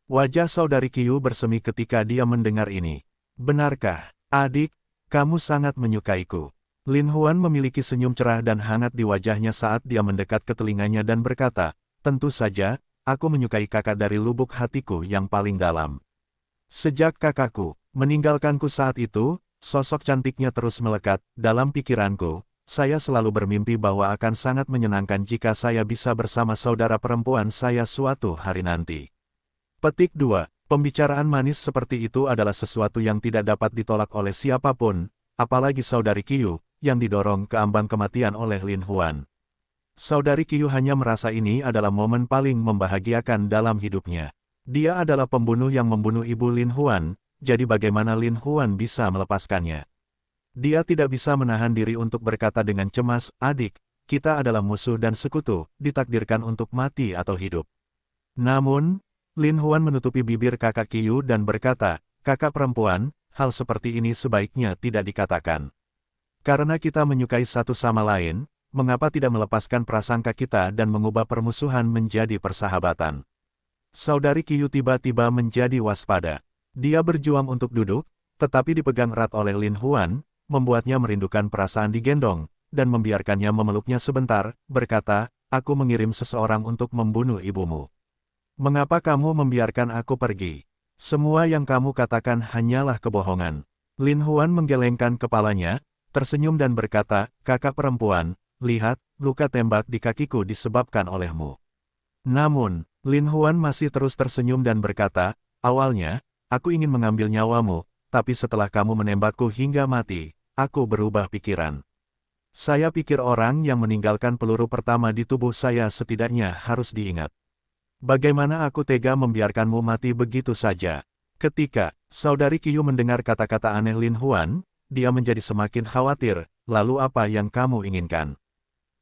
Wajah saudari Qiu bersemi ketika dia mendengar ini. Benarkah, adik, kamu sangat menyukaiku? Lin Huan memiliki senyum cerah dan hangat di wajahnya saat dia mendekat ke telinganya dan berkata, tentu saja, aku menyukai kakak dari lubuk hatiku yang paling dalam. Sejak kakakku meninggalkanku saat itu, sosok cantiknya terus melekat dalam pikiranku. Saya selalu bermimpi bahwa akan sangat menyenangkan jika saya bisa bersama saudara perempuan saya suatu hari nanti. Petik 2. Pembicaraan manis seperti itu adalah sesuatu yang tidak dapat ditolak oleh siapapun, apalagi saudari Qiu, yang didorong ke ambang kematian oleh Lin Huan. Saudari Qiu hanya merasa ini adalah momen paling membahagiakan dalam hidupnya. Dia adalah pembunuh yang membunuh ibu Lin Huan, jadi bagaimana Lin Huan bisa melepaskannya? Dia tidak bisa menahan diri untuk berkata dengan cemas, adik, kita adalah musuh dan sekutu, ditakdirkan untuk mati atau hidup. Namun, Lin Huan menutupi bibir kakak Qiu dan berkata, kakak perempuan, hal seperti ini sebaiknya tidak dikatakan. Karena kita menyukai satu sama lain, mengapa tidak melepaskan prasangka kita dan mengubah permusuhan menjadi persahabatan? Saudari Qiu tiba-tiba menjadi waspada. Dia berjuang untuk duduk, tetapi dipegang erat oleh Lin Huan, membuatnya merindukan perasaan digendong, dan membiarkannya memeluknya sebentar, berkata, "Aku mengirim seseorang untuk membunuh ibumu. Mengapa kamu membiarkan aku pergi? Semua yang kamu katakan hanyalah kebohongan." Lin Huan menggelengkan kepalanya, tersenyum dan berkata, "Kakak perempuan, lihat, luka tembak di kakiku disebabkan olehmu." Namun, Lin Huan masih terus tersenyum dan berkata, "Awalnya, aku ingin mengambil nyawamu, tapi setelah kamu menembakku hingga mati, aku berubah pikiran. Saya pikir orang yang meninggalkan peluru pertama di tubuh saya setidaknya harus diingat. Bagaimana aku tega membiarkanmu mati begitu saja?" Ketika Saudari Qiu mendengar kata-kata aneh Lin Huan, dia menjadi semakin khawatir. "Lalu apa yang kamu inginkan?"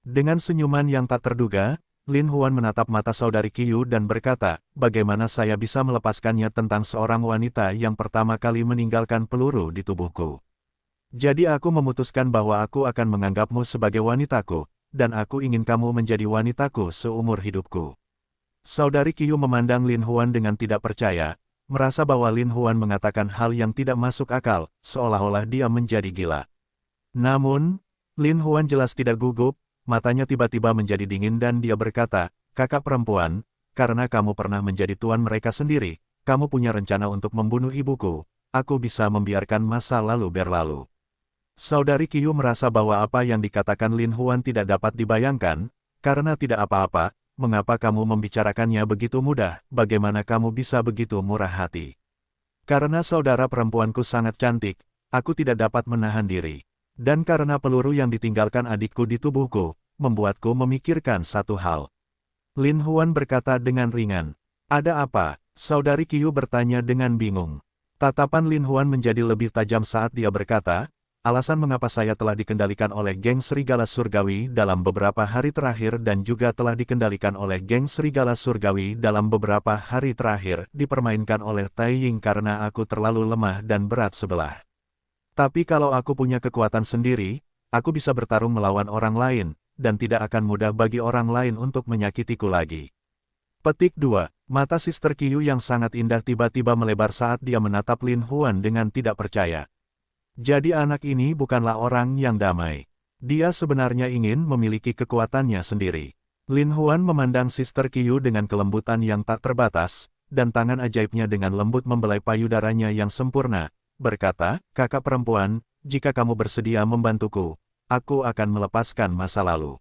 Dengan senyuman yang tak terduga, Lin Huan menatap mata Saudari Qiu dan berkata, "Bagaimana saya bisa melepaskannya tentang seorang wanita yang pertama kali meninggalkan peluru di tubuhku? Jadi aku memutuskan bahwa aku akan menganggapmu sebagai wanitaku, dan aku ingin kamu menjadi wanitaku seumur hidupku." Saudari Qiu memandang Lin Huan dengan tidak percaya, merasa bahwa Lin Huan mengatakan hal yang tidak masuk akal, seolah-olah dia menjadi gila. Namun, Lin Huan jelas tidak gugup, matanya tiba-tiba menjadi dingin dan dia berkata, "Kakak perempuan, karena kamu pernah menjadi tuan mereka sendiri, kamu punya rencana untuk membunuh ibuku, aku bisa membiarkan masa lalu berlalu." Saudari Qiu merasa bahwa apa yang dikatakan Lin Huan tidak dapat dibayangkan, karena tidak apa-apa, mengapa kamu membicarakannya begitu mudah, bagaimana kamu bisa begitu murah hati? Karena saudara perempuanku sangat cantik, aku tidak dapat menahan diri. Dan karena peluru yang ditinggalkan adikku di tubuhku, membuatku memikirkan satu hal. Lin Huan berkata dengan ringan. "Ada apa?" Saudari Qiu bertanya dengan bingung. Tatapan Lin Huan menjadi lebih tajam saat dia berkata, "Alasan mengapa saya telah dikendalikan oleh geng Serigala Surgawi dalam beberapa hari terakhir dan juga telah dikendalikan oleh geng Serigala Surgawi dalam beberapa hari terakhir dipermainkan oleh Tai Ying karena aku terlalu lemah dan berat sebelah. Tapi kalau aku punya kekuatan sendiri, aku bisa bertarung melawan orang lain, dan tidak akan mudah bagi orang lain untuk menyakitiku lagi." Petik 2. Mata Sister Qiu yang sangat indah tiba-tiba melebar saat dia menatap Lin Huan dengan tidak percaya. Jadi anak ini bukanlah orang yang damai. Dia sebenarnya ingin memiliki kekuatannya sendiri. Lin Huan memandang Sister Qiu dengan kelembutan yang tak terbatas, dan tangan ajaibnya dengan lembut membelai payudaranya yang sempurna, berkata, "Kakak perempuan, jika kamu bersedia membantuku, aku akan melepaskan masa lalu.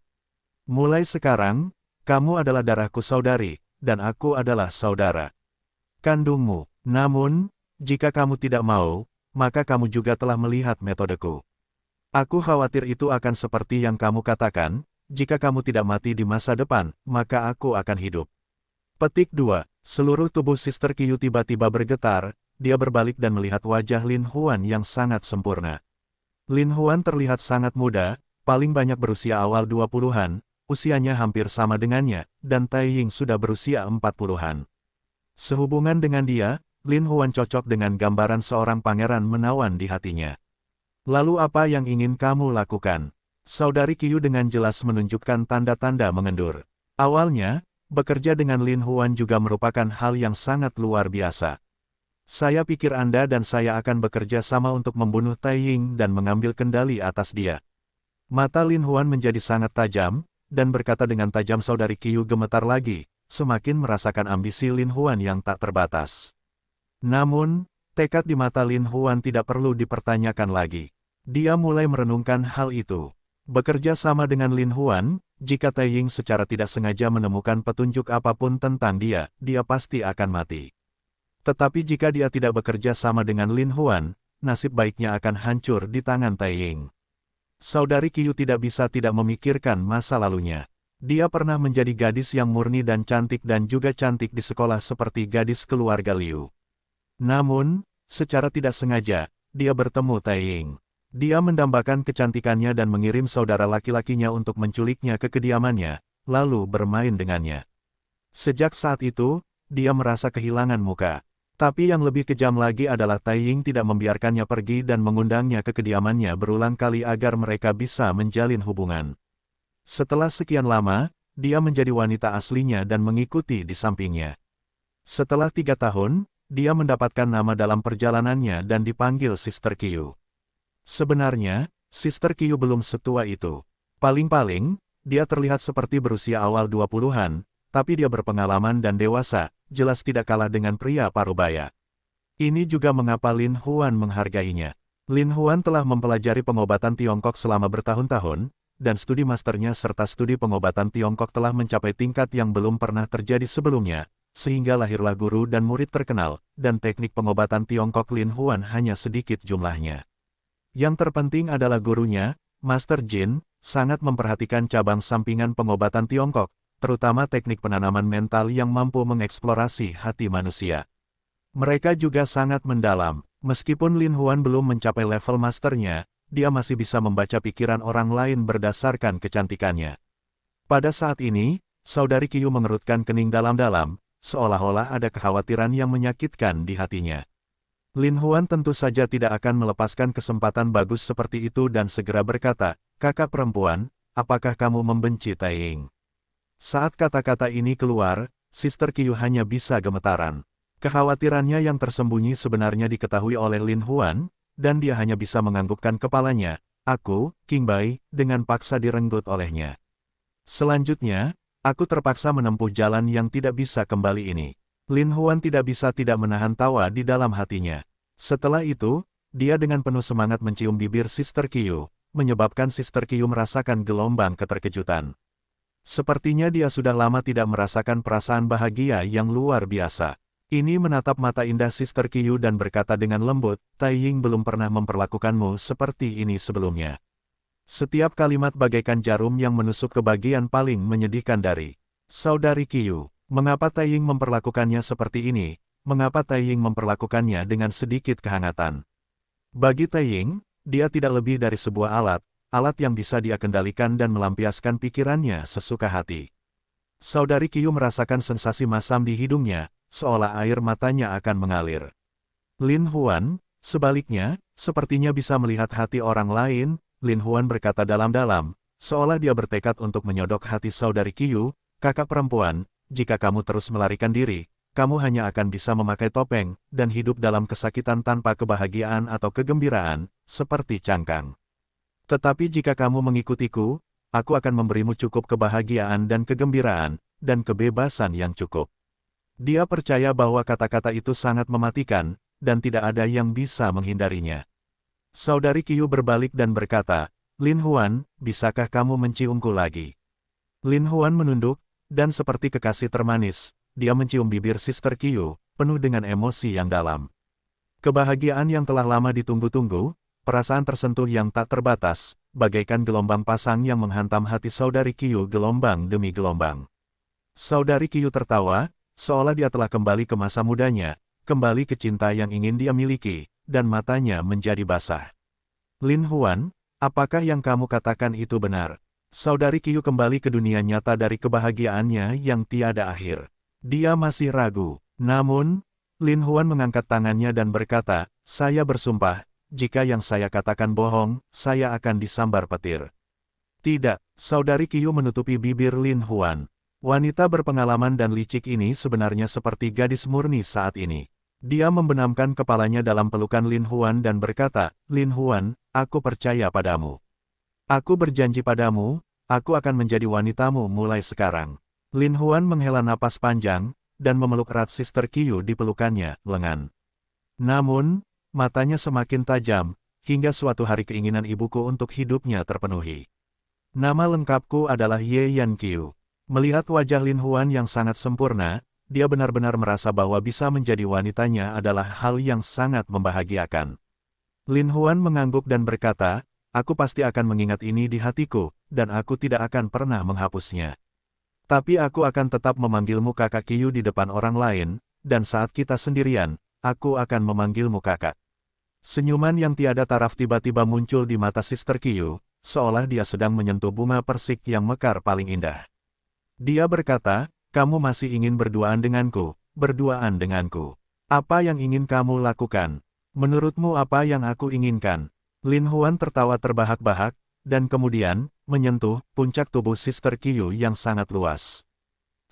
Mulai sekarang, kamu adalah darahku saudari, dan aku adalah saudara kandungmu. Namun, jika kamu tidak mau, maka kamu juga telah melihat metodeku. Aku khawatir itu akan seperti yang kamu katakan, jika kamu tidak mati di masa depan, maka aku akan hidup." Petik 2. Seluruh tubuh Sister Qiu tiba-tiba bergetar, dia berbalik dan melihat wajah Lin Huan yang sangat sempurna. Lin Huan terlihat sangat muda, paling banyak berusia awal 20-an, usianya hampir sama dengannya, dan Tai Ying sudah berusia 40-an. Sehubungan dengan dia, Lin Huan cocok dengan gambaran seorang pangeran menawan di hatinya. "Lalu apa yang ingin kamu lakukan?" Saudari Qiu dengan jelas menunjukkan tanda-tanda mengendur. Awalnya, bekerja dengan Lin Huan juga merupakan hal yang sangat luar biasa. "Saya pikir Anda dan saya akan bekerja sama untuk membunuh Tai Ying dan mengambil kendali atas dia." Mata Lin Huan menjadi sangat tajam, dan berkata dengan tajam. Saudari Qiu gemetar lagi, semakin merasakan ambisi Lin Huan yang tak terbatas. Namun, tekad di mata Lin Huan tidak perlu dipertanyakan lagi. Dia mulai merenungkan hal itu. Bekerja sama dengan Lin Huan, jika Tai Ying secara tidak sengaja menemukan petunjuk apapun tentang dia, dia pasti akan mati. Tetapi jika dia tidak bekerja sama dengan Lin Huan, nasib baiknya akan hancur di tangan Tai Ying. Saudari Qiu tidak bisa tidak memikirkan masa lalunya. Dia pernah menjadi gadis yang murni dan juga cantik di sekolah seperti gadis keluarga Liu. Namun, secara tidak sengaja, dia bertemu Tai Ying. Dia mendambakan kecantikannya dan mengirim saudara laki-lakinya untuk menculiknya ke kediamannya, lalu bermain dengannya. Sejak saat itu, dia merasa kehilangan muka. Tapi yang lebih kejam lagi adalah Taiying tidak membiarkannya pergi dan mengundangnya ke kediamannya berulang kali agar mereka bisa menjalin hubungan. Setelah sekian lama, dia menjadi wanita aslinya dan mengikuti di sampingnya. Setelah 3 tahun, dia mendapatkan nama dalam perjalanannya dan dipanggil Sister Qiu. Sebenarnya, Sister Qiu belum setua itu. Paling-paling, dia terlihat seperti berusia awal 20-an, tapi dia berpengalaman dan dewasa, jelas tidak kalah dengan pria parubaya. Ini juga mengapa Lin Huan menghargainya. Lin Huan telah mempelajari pengobatan Tiongkok selama bertahun-tahun, dan studi masternya serta studi pengobatan Tiongkok telah mencapai tingkat yang belum pernah terjadi sebelumnya, sehingga lahirlah guru dan murid terkenal, dan teknik pengobatan Tiongkok Lin Huan hanya sedikit jumlahnya. Yang terpenting adalah gurunya, Master Jin, sangat memperhatikan cabang sampingan pengobatan Tiongkok, terutama teknik penanaman mental yang mampu mengeksplorasi hati manusia. Mereka juga sangat mendalam, meskipun Lin Huan belum mencapai level masternya, dia masih bisa membaca pikiran orang lain berdasarkan kecantikannya. Pada saat ini, Saudari Qiu mengerutkan kening dalam-dalam, seolah-olah ada kekhawatiran yang menyakitkan di hatinya. Lin Huan tentu saja tidak akan melepaskan kesempatan bagus seperti itu dan segera berkata, "Kakak perempuan, apakah kamu membenci Taiying?" Saat kata-kata ini keluar, Sister Qiu hanya bisa gemetaran. Kekhawatirannya yang tersembunyi sebenarnya diketahui oleh Lin Huan, dan dia hanya bisa menganggukkan kepalanya. "Aku, Qingbai," dengan paksa direnggut olehnya. "Selanjutnya, aku terpaksa menempuh jalan yang tidak bisa kembali ini." Lin Huan tidak bisa tidak menahan tawa di dalam hatinya. Setelah itu, dia dengan penuh semangat mencium bibir Sister Qiu, menyebabkan Sister Qiu merasakan gelombang keterkejutan. Sepertinya dia sudah lama tidak merasakan perasaan bahagia yang luar biasa. Ini menatap mata indah Sister Qiu dan berkata dengan lembut, "Taiying belum pernah memperlakukanmu seperti ini sebelumnya." Setiap kalimat bagaikan jarum yang menusuk ke bagian paling menyedihkan dari Saudari Qiu. Mengapa Taiying memperlakukannya seperti ini? Mengapa Taiying memperlakukannya dengan sedikit kehangatan? Bagi Taiying, dia tidak lebih dari sebuah alat yang bisa dia kendalikan dan melampiaskan pikirannya sesuka hati. Saudari Qiu merasakan sensasi masam di hidungnya, seolah air matanya akan mengalir. Lin Huan, sebaliknya, sepertinya bisa melihat hati orang lain. Lin Huan berkata dalam-dalam, seolah dia bertekad untuk menyodok hati Saudari Qiu, "Kakak perempuan, jika kamu terus melarikan diri, kamu hanya akan bisa memakai topeng, dan hidup dalam kesakitan tanpa kebahagiaan atau kegembiraan, seperti cangkang. Tetapi jika kamu mengikutiku, aku akan memberimu cukup kebahagiaan dan kegembiraan, dan kebebasan yang cukup." Dia percaya bahwa kata-kata itu sangat mematikan, dan tidak ada yang bisa menghindarinya. Saudari Qiu berbalik dan berkata, "Lin Huan, bisakah kamu menciumku lagi?" Lin Huan menunduk, dan seperti kekasih termanis, dia mencium bibir Sister Qiu, penuh dengan emosi yang dalam. Kebahagiaan yang telah lama ditunggu-tunggu, perasaan tersentuh yang tak terbatas, bagaikan gelombang pasang yang menghantam hati Saudari Qiu gelombang demi gelombang. Saudari Qiu tertawa, seolah dia telah kembali ke masa mudanya, kembali ke cinta yang ingin dia miliki, dan matanya menjadi basah. "Lin Huan, apakah yang kamu katakan itu benar?" Saudari Qiu kembali ke dunia nyata dari kebahagiaannya yang tiada akhir. Dia masih ragu. Namun, Lin Huan mengangkat tangannya dan berkata, "Saya bersumpah, jika yang saya katakan bohong, saya akan disambar petir." "Tidak," Saudari Qiu menutupi bibir Lin Huan. Wanita berpengalaman dan licik ini sebenarnya seperti gadis murni saat ini. Dia membenamkan kepalanya dalam pelukan Lin Huan dan berkata, "Lin Huan, aku percaya padamu. Aku berjanji padamu, aku akan menjadi wanitamu mulai sekarang." Lin Huan menghela napas panjang, dan memeluk erat Sister Qiu di pelukannya, lengan. Namun, matanya semakin tajam, hingga suatu hari keinginan ibuku untuk hidupnya terpenuhi. "Nama lengkapku adalah Ye Yan Qiu." Melihat wajah Lin Huan yang sangat sempurna, dia benar-benar merasa bahwa bisa menjadi wanitanya adalah hal yang sangat membahagiakan. Lin Huan mengangguk dan berkata, "Aku pasti akan mengingat ini di hatiku, dan aku tidak akan pernah menghapusnya. Tapi aku akan tetap memanggilmu kakak Qiu di depan orang lain, dan saat kita sendirian, aku akan memanggilmu kakak." Senyuman yang tiada taraf tiba-tiba muncul di mata Sister Qiu, seolah dia sedang menyentuh bunga persik yang mekar paling indah. Dia berkata, "Kamu masih ingin berduaan denganku, berduaan denganku." Apa yang ingin kamu lakukan? Menurutmu apa yang aku inginkan? Lin Huan tertawa terbahak-bahak, dan kemudian, menyentuh puncak tubuh Sister Qiu yang sangat luas.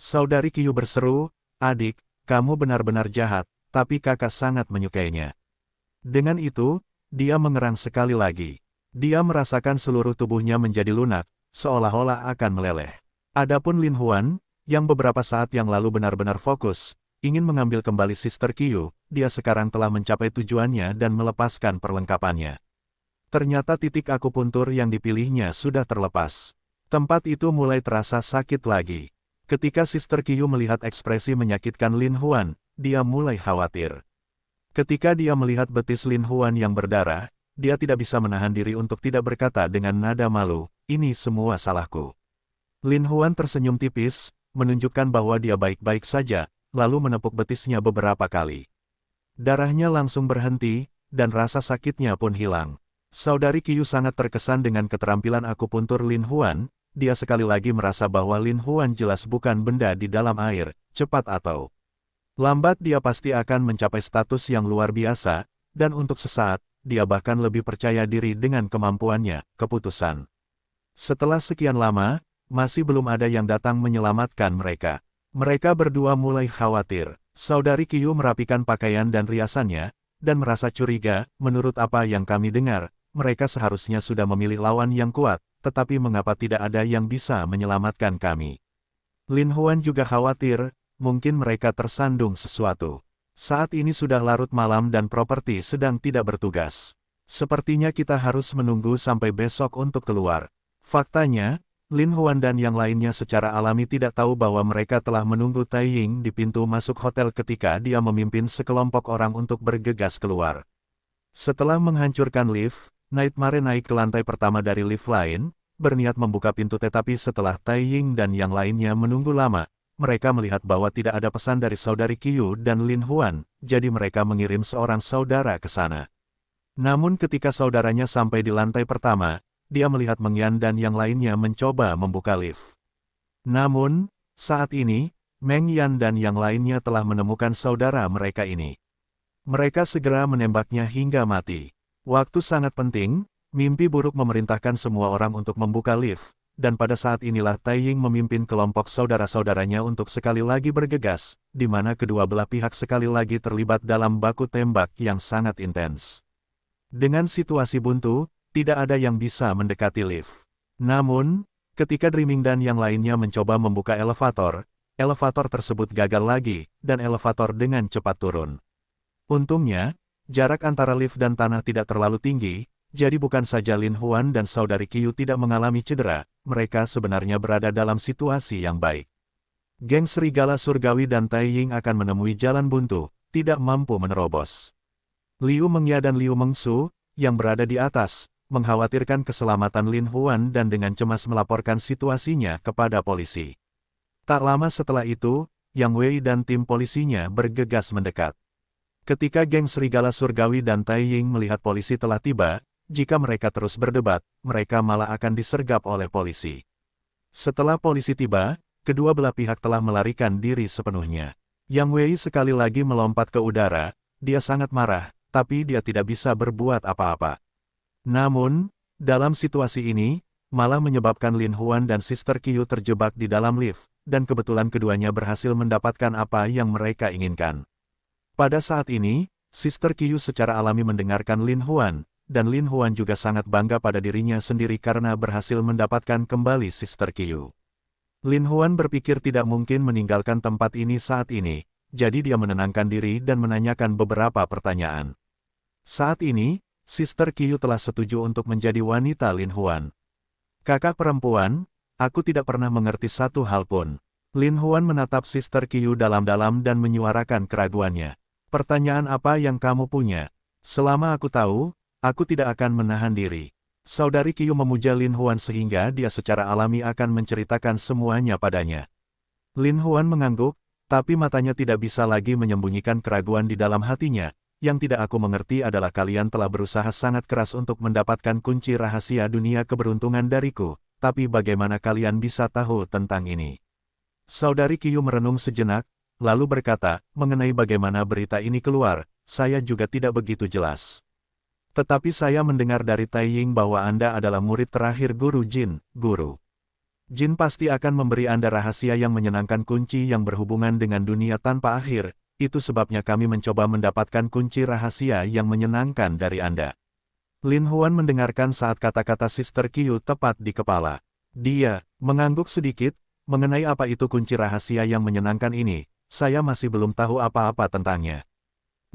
Saudari Qiu berseru, adik, kamu benar-benar jahat, tapi kakak sangat menyukainya. Dengan itu, dia mengerang sekali lagi. Dia merasakan seluruh tubuhnya menjadi lunak, seolah-olah akan meleleh. Adapun Lin Huan, yang beberapa saat yang lalu benar-benar fokus, ingin mengambil kembali Sister Qiu, dia sekarang telah mencapai tujuannya dan melepaskan perlengkapannya. Ternyata titik akupuntur yang dipilihnya sudah terlepas. Tempat itu mulai terasa sakit lagi. Ketika Sister Qiu melihat ekspresi menyakitkan Lin Huan, dia mulai khawatir. Ketika dia melihat betis Lin Huan yang berdarah, dia tidak bisa menahan diri untuk tidak berkata dengan nada malu, ini semua salahku. Lin Huan tersenyum tipis, menunjukkan bahwa dia baik-baik saja, lalu menepuk betisnya beberapa kali. Darahnya langsung berhenti, dan rasa sakitnya pun hilang. Saudari Qiu sangat terkesan dengan keterampilan akupuntur Lin Huan, dia sekali lagi merasa bahwa Lin Huan jelas bukan benda di dalam air, cepat atau lambat dia pasti akan mencapai status yang luar biasa, dan untuk sesaat, dia bahkan lebih percaya diri dengan kemampuannya, keputusan. Setelah sekian lama, masih belum ada yang datang menyelamatkan mereka. Mereka berdua mulai khawatir. Saudari Qiu merapikan pakaian dan riasannya, dan merasa curiga, menurut apa yang kami dengar, mereka seharusnya sudah memilih lawan yang kuat, tetapi mengapa tidak ada yang bisa menyelamatkan kami? Lin Huan juga khawatir, mungkin mereka tersandung sesuatu. Saat ini sudah larut malam dan properti sedang tidak bertugas. Sepertinya kita harus menunggu sampai besok untuk keluar. Faktanya, Lin Huan dan yang lainnya secara alami tidak tahu bahwa mereka telah menunggu Tai Ying di pintu masuk hotel ketika dia memimpin sekelompok orang untuk bergegas keluar. Setelah menghancurkan lift, Nightmare naik ke lantai pertama dari lift lain, berniat membuka pintu tetapi setelah Tai Ying dan yang lainnya menunggu lama, mereka melihat bahwa tidak ada pesan dari saudari Qiu dan Lin Huan, jadi mereka mengirim seorang saudara ke sana. Namun ketika saudaranya sampai di lantai pertama, dia melihat Meng Yan dan yang lainnya mencoba membuka lift. Namun, saat ini, Meng Yan dan yang lainnya telah menemukan saudara mereka ini. Mereka segera menembaknya hingga mati. Waktu sangat penting, mimpi buruk memerintahkan semua orang untuk membuka lift, dan pada saat inilah Tai Ying memimpin kelompok saudara-saudaranya untuk sekali lagi bergegas, di mana kedua belah pihak sekali lagi terlibat dalam baku tembak yang sangat intens. Dengan situasi buntu, tidak ada yang bisa mendekati lift. Namun, ketika Dreaming dan yang lainnya mencoba membuka elevator, elevator tersebut gagal lagi, dan elevator dengan cepat turun. Untungnya, jarak antara lift dan tanah tidak terlalu tinggi, jadi bukan saja Lin Huan dan saudari Qiu tidak mengalami cedera, mereka sebenarnya berada dalam situasi yang baik. Geng Serigala Surgawi dan Tai Ying akan menemui jalan buntu, tidak mampu menerobos. Liu Mengya dan Liu Mengsu, yang berada di atas, mengkhawatirkan keselamatan Lin Huan dan dengan cemas melaporkan situasinya kepada polisi. Tak lama setelah itu, Yang Wei dan tim polisinya bergegas mendekat. Ketika geng Serigala Surgawi dan Tai Ying melihat polisi telah tiba, jika mereka terus berdebat, mereka malah akan disergap oleh polisi. Setelah polisi tiba, kedua belah pihak telah melarikan diri sepenuhnya. Yang Wei sekali lagi melompat ke udara, dia sangat marah, tapi dia tidak bisa berbuat apa-apa. Namun, dalam situasi ini, malah menyebabkan Lin Huan dan Sister Qiu terjebak di dalam lift, dan kebetulan keduanya berhasil mendapatkan apa yang mereka inginkan. Pada saat ini, Sister Qiu secara alami mendengarkan Lin Huan, dan Lin Huan juga sangat bangga pada dirinya sendiri karena berhasil mendapatkan kembali Sister Qiu. Lin Huan berpikir tidak mungkin meninggalkan tempat ini saat ini, jadi dia menenangkan diri dan menanyakan beberapa pertanyaan. Saat ini, Sister Qiu telah setuju untuk menjadi wanita Lin Huan. Kakak perempuan, aku tidak pernah mengerti satu hal pun. Lin Huan menatap Sister Qiu dalam-dalam dan menyuarakan keraguannya. Pertanyaan apa yang kamu punya? Selama aku tahu, aku tidak akan menahan diri. Saudari Qiu memuja Lin Huan sehingga dia secara alami akan menceritakan semuanya padanya. Lin Huan mengangguk, tapi matanya tidak bisa lagi menyembunyikan keraguan di dalam hatinya. Yang tidak aku mengerti adalah kalian telah berusaha sangat keras untuk mendapatkan kunci rahasia dunia keberuntungan dariku, tapi bagaimana kalian bisa tahu tentang ini? Saudari Qiu merenung sejenak, lalu berkata, mengenai bagaimana berita ini keluar, saya juga tidak begitu jelas. Tetapi saya mendengar dari Taiying bahwa Anda adalah murid terakhir Guru Jin, Guru. Jin pasti akan memberi Anda rahasia yang menyenangkan, kunci yang berhubungan dengan dunia tanpa akhir. Itu sebabnya kami mencoba mendapatkan kunci rahasia yang menyenangkan dari Anda. Lin Huan mendengarkan saat kata-kata Sister Qiu tepat di kepala. Dia mengangguk sedikit, mengenai apa itu kunci rahasia yang menyenangkan ini, saya masih belum tahu apa-apa tentangnya.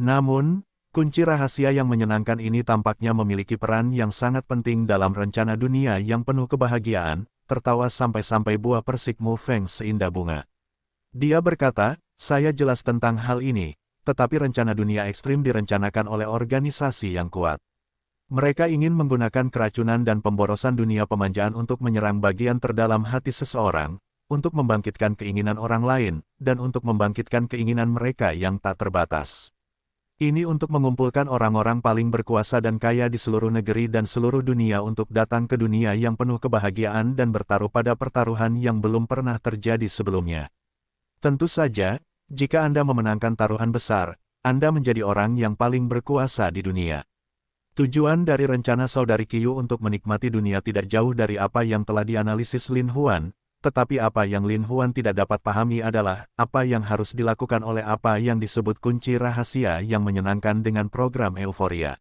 Namun, kunci rahasia yang menyenangkan ini tampaknya memiliki peran yang sangat penting dalam rencana dunia yang penuh kebahagiaan. Tertawa sampai-sampai buah persik Mu Feng seindah bunga. Dia berkata, saya jelas tentang hal ini, tetapi rencana dunia ekstrim direncanakan oleh organisasi yang kuat. Mereka ingin menggunakan keracunan dan pemborosan dunia pemanjaan untuk menyerang bagian terdalam hati seseorang, untuk membangkitkan keinginan orang lain, dan untuk membangkitkan keinginan mereka yang tak terbatas. Ini untuk mengumpulkan orang-orang paling berkuasa dan kaya di seluruh negeri dan seluruh dunia untuk datang ke dunia yang penuh kebahagiaan dan bertaruh pada pertaruhan yang belum pernah terjadi sebelumnya. Tentu saja, jika Anda memenangkan taruhan besar, Anda menjadi orang yang paling berkuasa di dunia. Tujuan dari rencana Saudari Qiu untuk menikmati dunia tidak jauh dari apa yang telah dianalisis Lin Huan. Tetapi apa yang Lin Huan tidak dapat pahami adalah, apa yang harus dilakukan oleh apa yang disebut kunci rahasia yang menyenangkan dengan program euforia.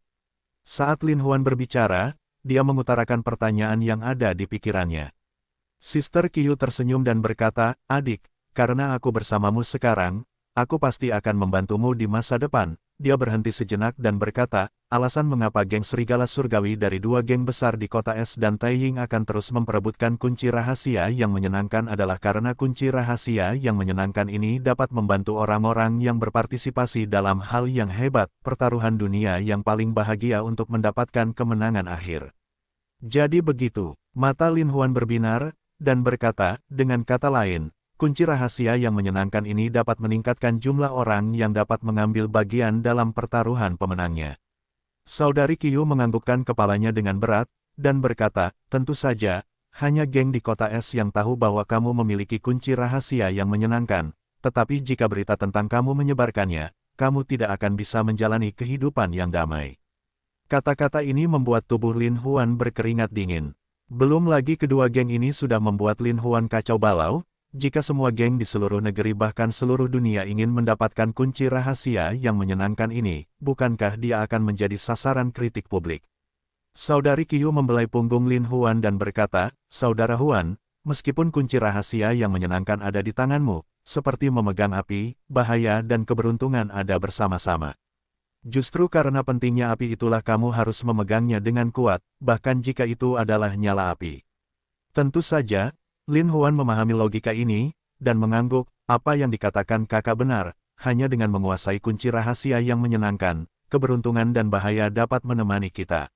Saat Lin Huan berbicara, dia mengutarakan pertanyaan yang ada di pikirannya. Sister Qiu tersenyum dan berkata, adik, karena aku bersamamu sekarang, aku pasti akan membantumu di masa depan. Dia berhenti sejenak dan berkata, alasan mengapa geng serigala surgawi dari dua geng besar di kota es dan Taiying akan terus memperebutkan kunci rahasia yang menyenangkan adalah karena kunci rahasia yang menyenangkan ini dapat membantu orang-orang yang berpartisipasi dalam hal yang hebat, pertaruhan dunia yang paling bahagia untuk mendapatkan kemenangan akhir. Jadi begitu, mata Lin Huan berbinar, dan berkata, dengan kata lain, kunci rahasia yang menyenangkan ini dapat meningkatkan jumlah orang yang dapat mengambil bagian dalam pertaruhan pemenangnya. Saudari Qiu menganggukkan kepalanya dengan berat, dan berkata, tentu saja, hanya geng di kota es yang tahu bahwa kamu memiliki kunci rahasia yang menyenangkan, tetapi jika berita tentang kamu menyebarkannya, kamu tidak akan bisa menjalani kehidupan yang damai. Kata-kata ini membuat tubuh Lin Huan berkeringat dingin. Belum lagi kedua geng ini sudah membuat Lin Huan kacau balau. Jika semua geng di seluruh negeri bahkan seluruh dunia ingin mendapatkan kunci rahasia yang menyenangkan ini, bukankah dia akan menjadi sasaran kritik publik? Saudari Qiu membelai punggung Lin Huan dan berkata, Saudara Huan, meskipun kunci rahasia yang menyenangkan ada di tanganmu, seperti memegang api, bahaya dan keberuntungan ada bersama-sama. Justru karena pentingnya api itulah kamu harus memegangnya dengan kuat, bahkan jika itu adalah nyala api. Tentu saja, Lin Huan memahami logika ini, dan mengangguk, apa yang dikatakan kakak benar, hanya dengan menguasai kunci rahasia yang menyenangkan, keberuntungan dan bahaya dapat menemani kita.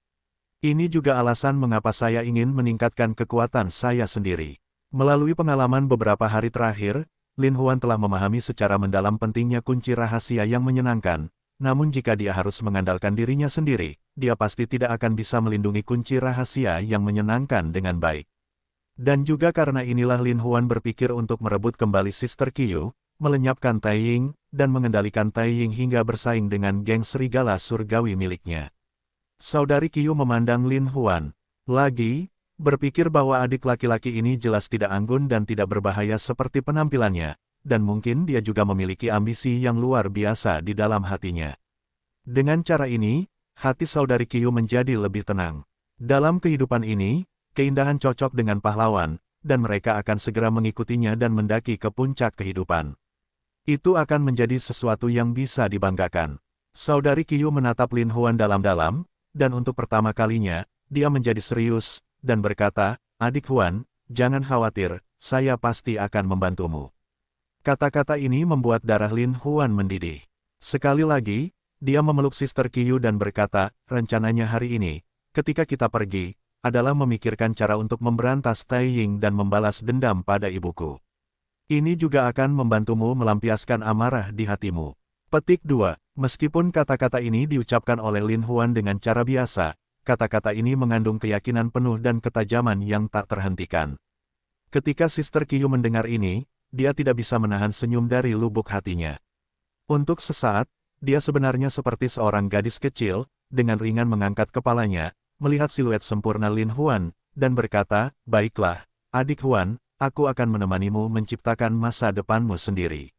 Ini juga alasan mengapa saya ingin meningkatkan kekuatan saya sendiri. Melalui pengalaman beberapa hari terakhir, Lin Huan telah memahami secara mendalam pentingnya kunci rahasia yang menyenangkan, namun jika dia harus mengandalkan dirinya sendiri, dia pasti tidak akan bisa melindungi kunci rahasia yang menyenangkan dengan baik. Dan juga karena inilah Lin Huan berpikir untuk merebut kembali Sister Qiu, melenyapkan Taiying, dan mengendalikan Taiying hingga bersaing dengan geng serigala surgawi miliknya. Saudari Qiu memandang Lin Huan. Lagi, berpikir bahwa adik laki-laki ini jelas tidak anggun dan tidak berbahaya seperti penampilannya, dan mungkin dia juga memiliki ambisi yang luar biasa di dalam hatinya. Dengan cara ini, hati Saudari Qiu menjadi lebih tenang. Dalam kehidupan ini, keindahan cocok dengan pahlawan, dan mereka akan segera mengikutinya dan mendaki ke puncak kehidupan. Itu akan menjadi sesuatu yang bisa dibanggakan. Saudari Qiu menatap Lin Huan dalam-dalam, dan untuk pertama kalinya, dia menjadi serius, dan berkata, adik Huan, jangan khawatir, saya pasti akan membantumu. Kata-kata ini membuat darah Lin Huan mendidih. Sekali lagi, dia memeluk Sister Qiu dan berkata, rencananya hari ini, ketika kita pergi, adalah memikirkan cara untuk memberantas Taiying dan membalas dendam pada ibuku. Ini juga akan membantumu melampiaskan amarah di hatimu. Petik 2. Meskipun kata-kata ini diucapkan oleh Lin Huan dengan cara biasa, kata-kata ini mengandung keyakinan penuh dan ketajaman yang tak terhentikan. Ketika Sister Qiu mendengar ini, dia tidak bisa menahan senyum dari lubuk hatinya. Untuk sesaat, dia sebenarnya seperti seorang gadis kecil, dengan ringan mengangkat kepalanya, melihat siluet sempurna Lin Huan, dan berkata, "Baiklah, adik Huan, aku akan menemanimu menciptakan masa depanmu sendiri."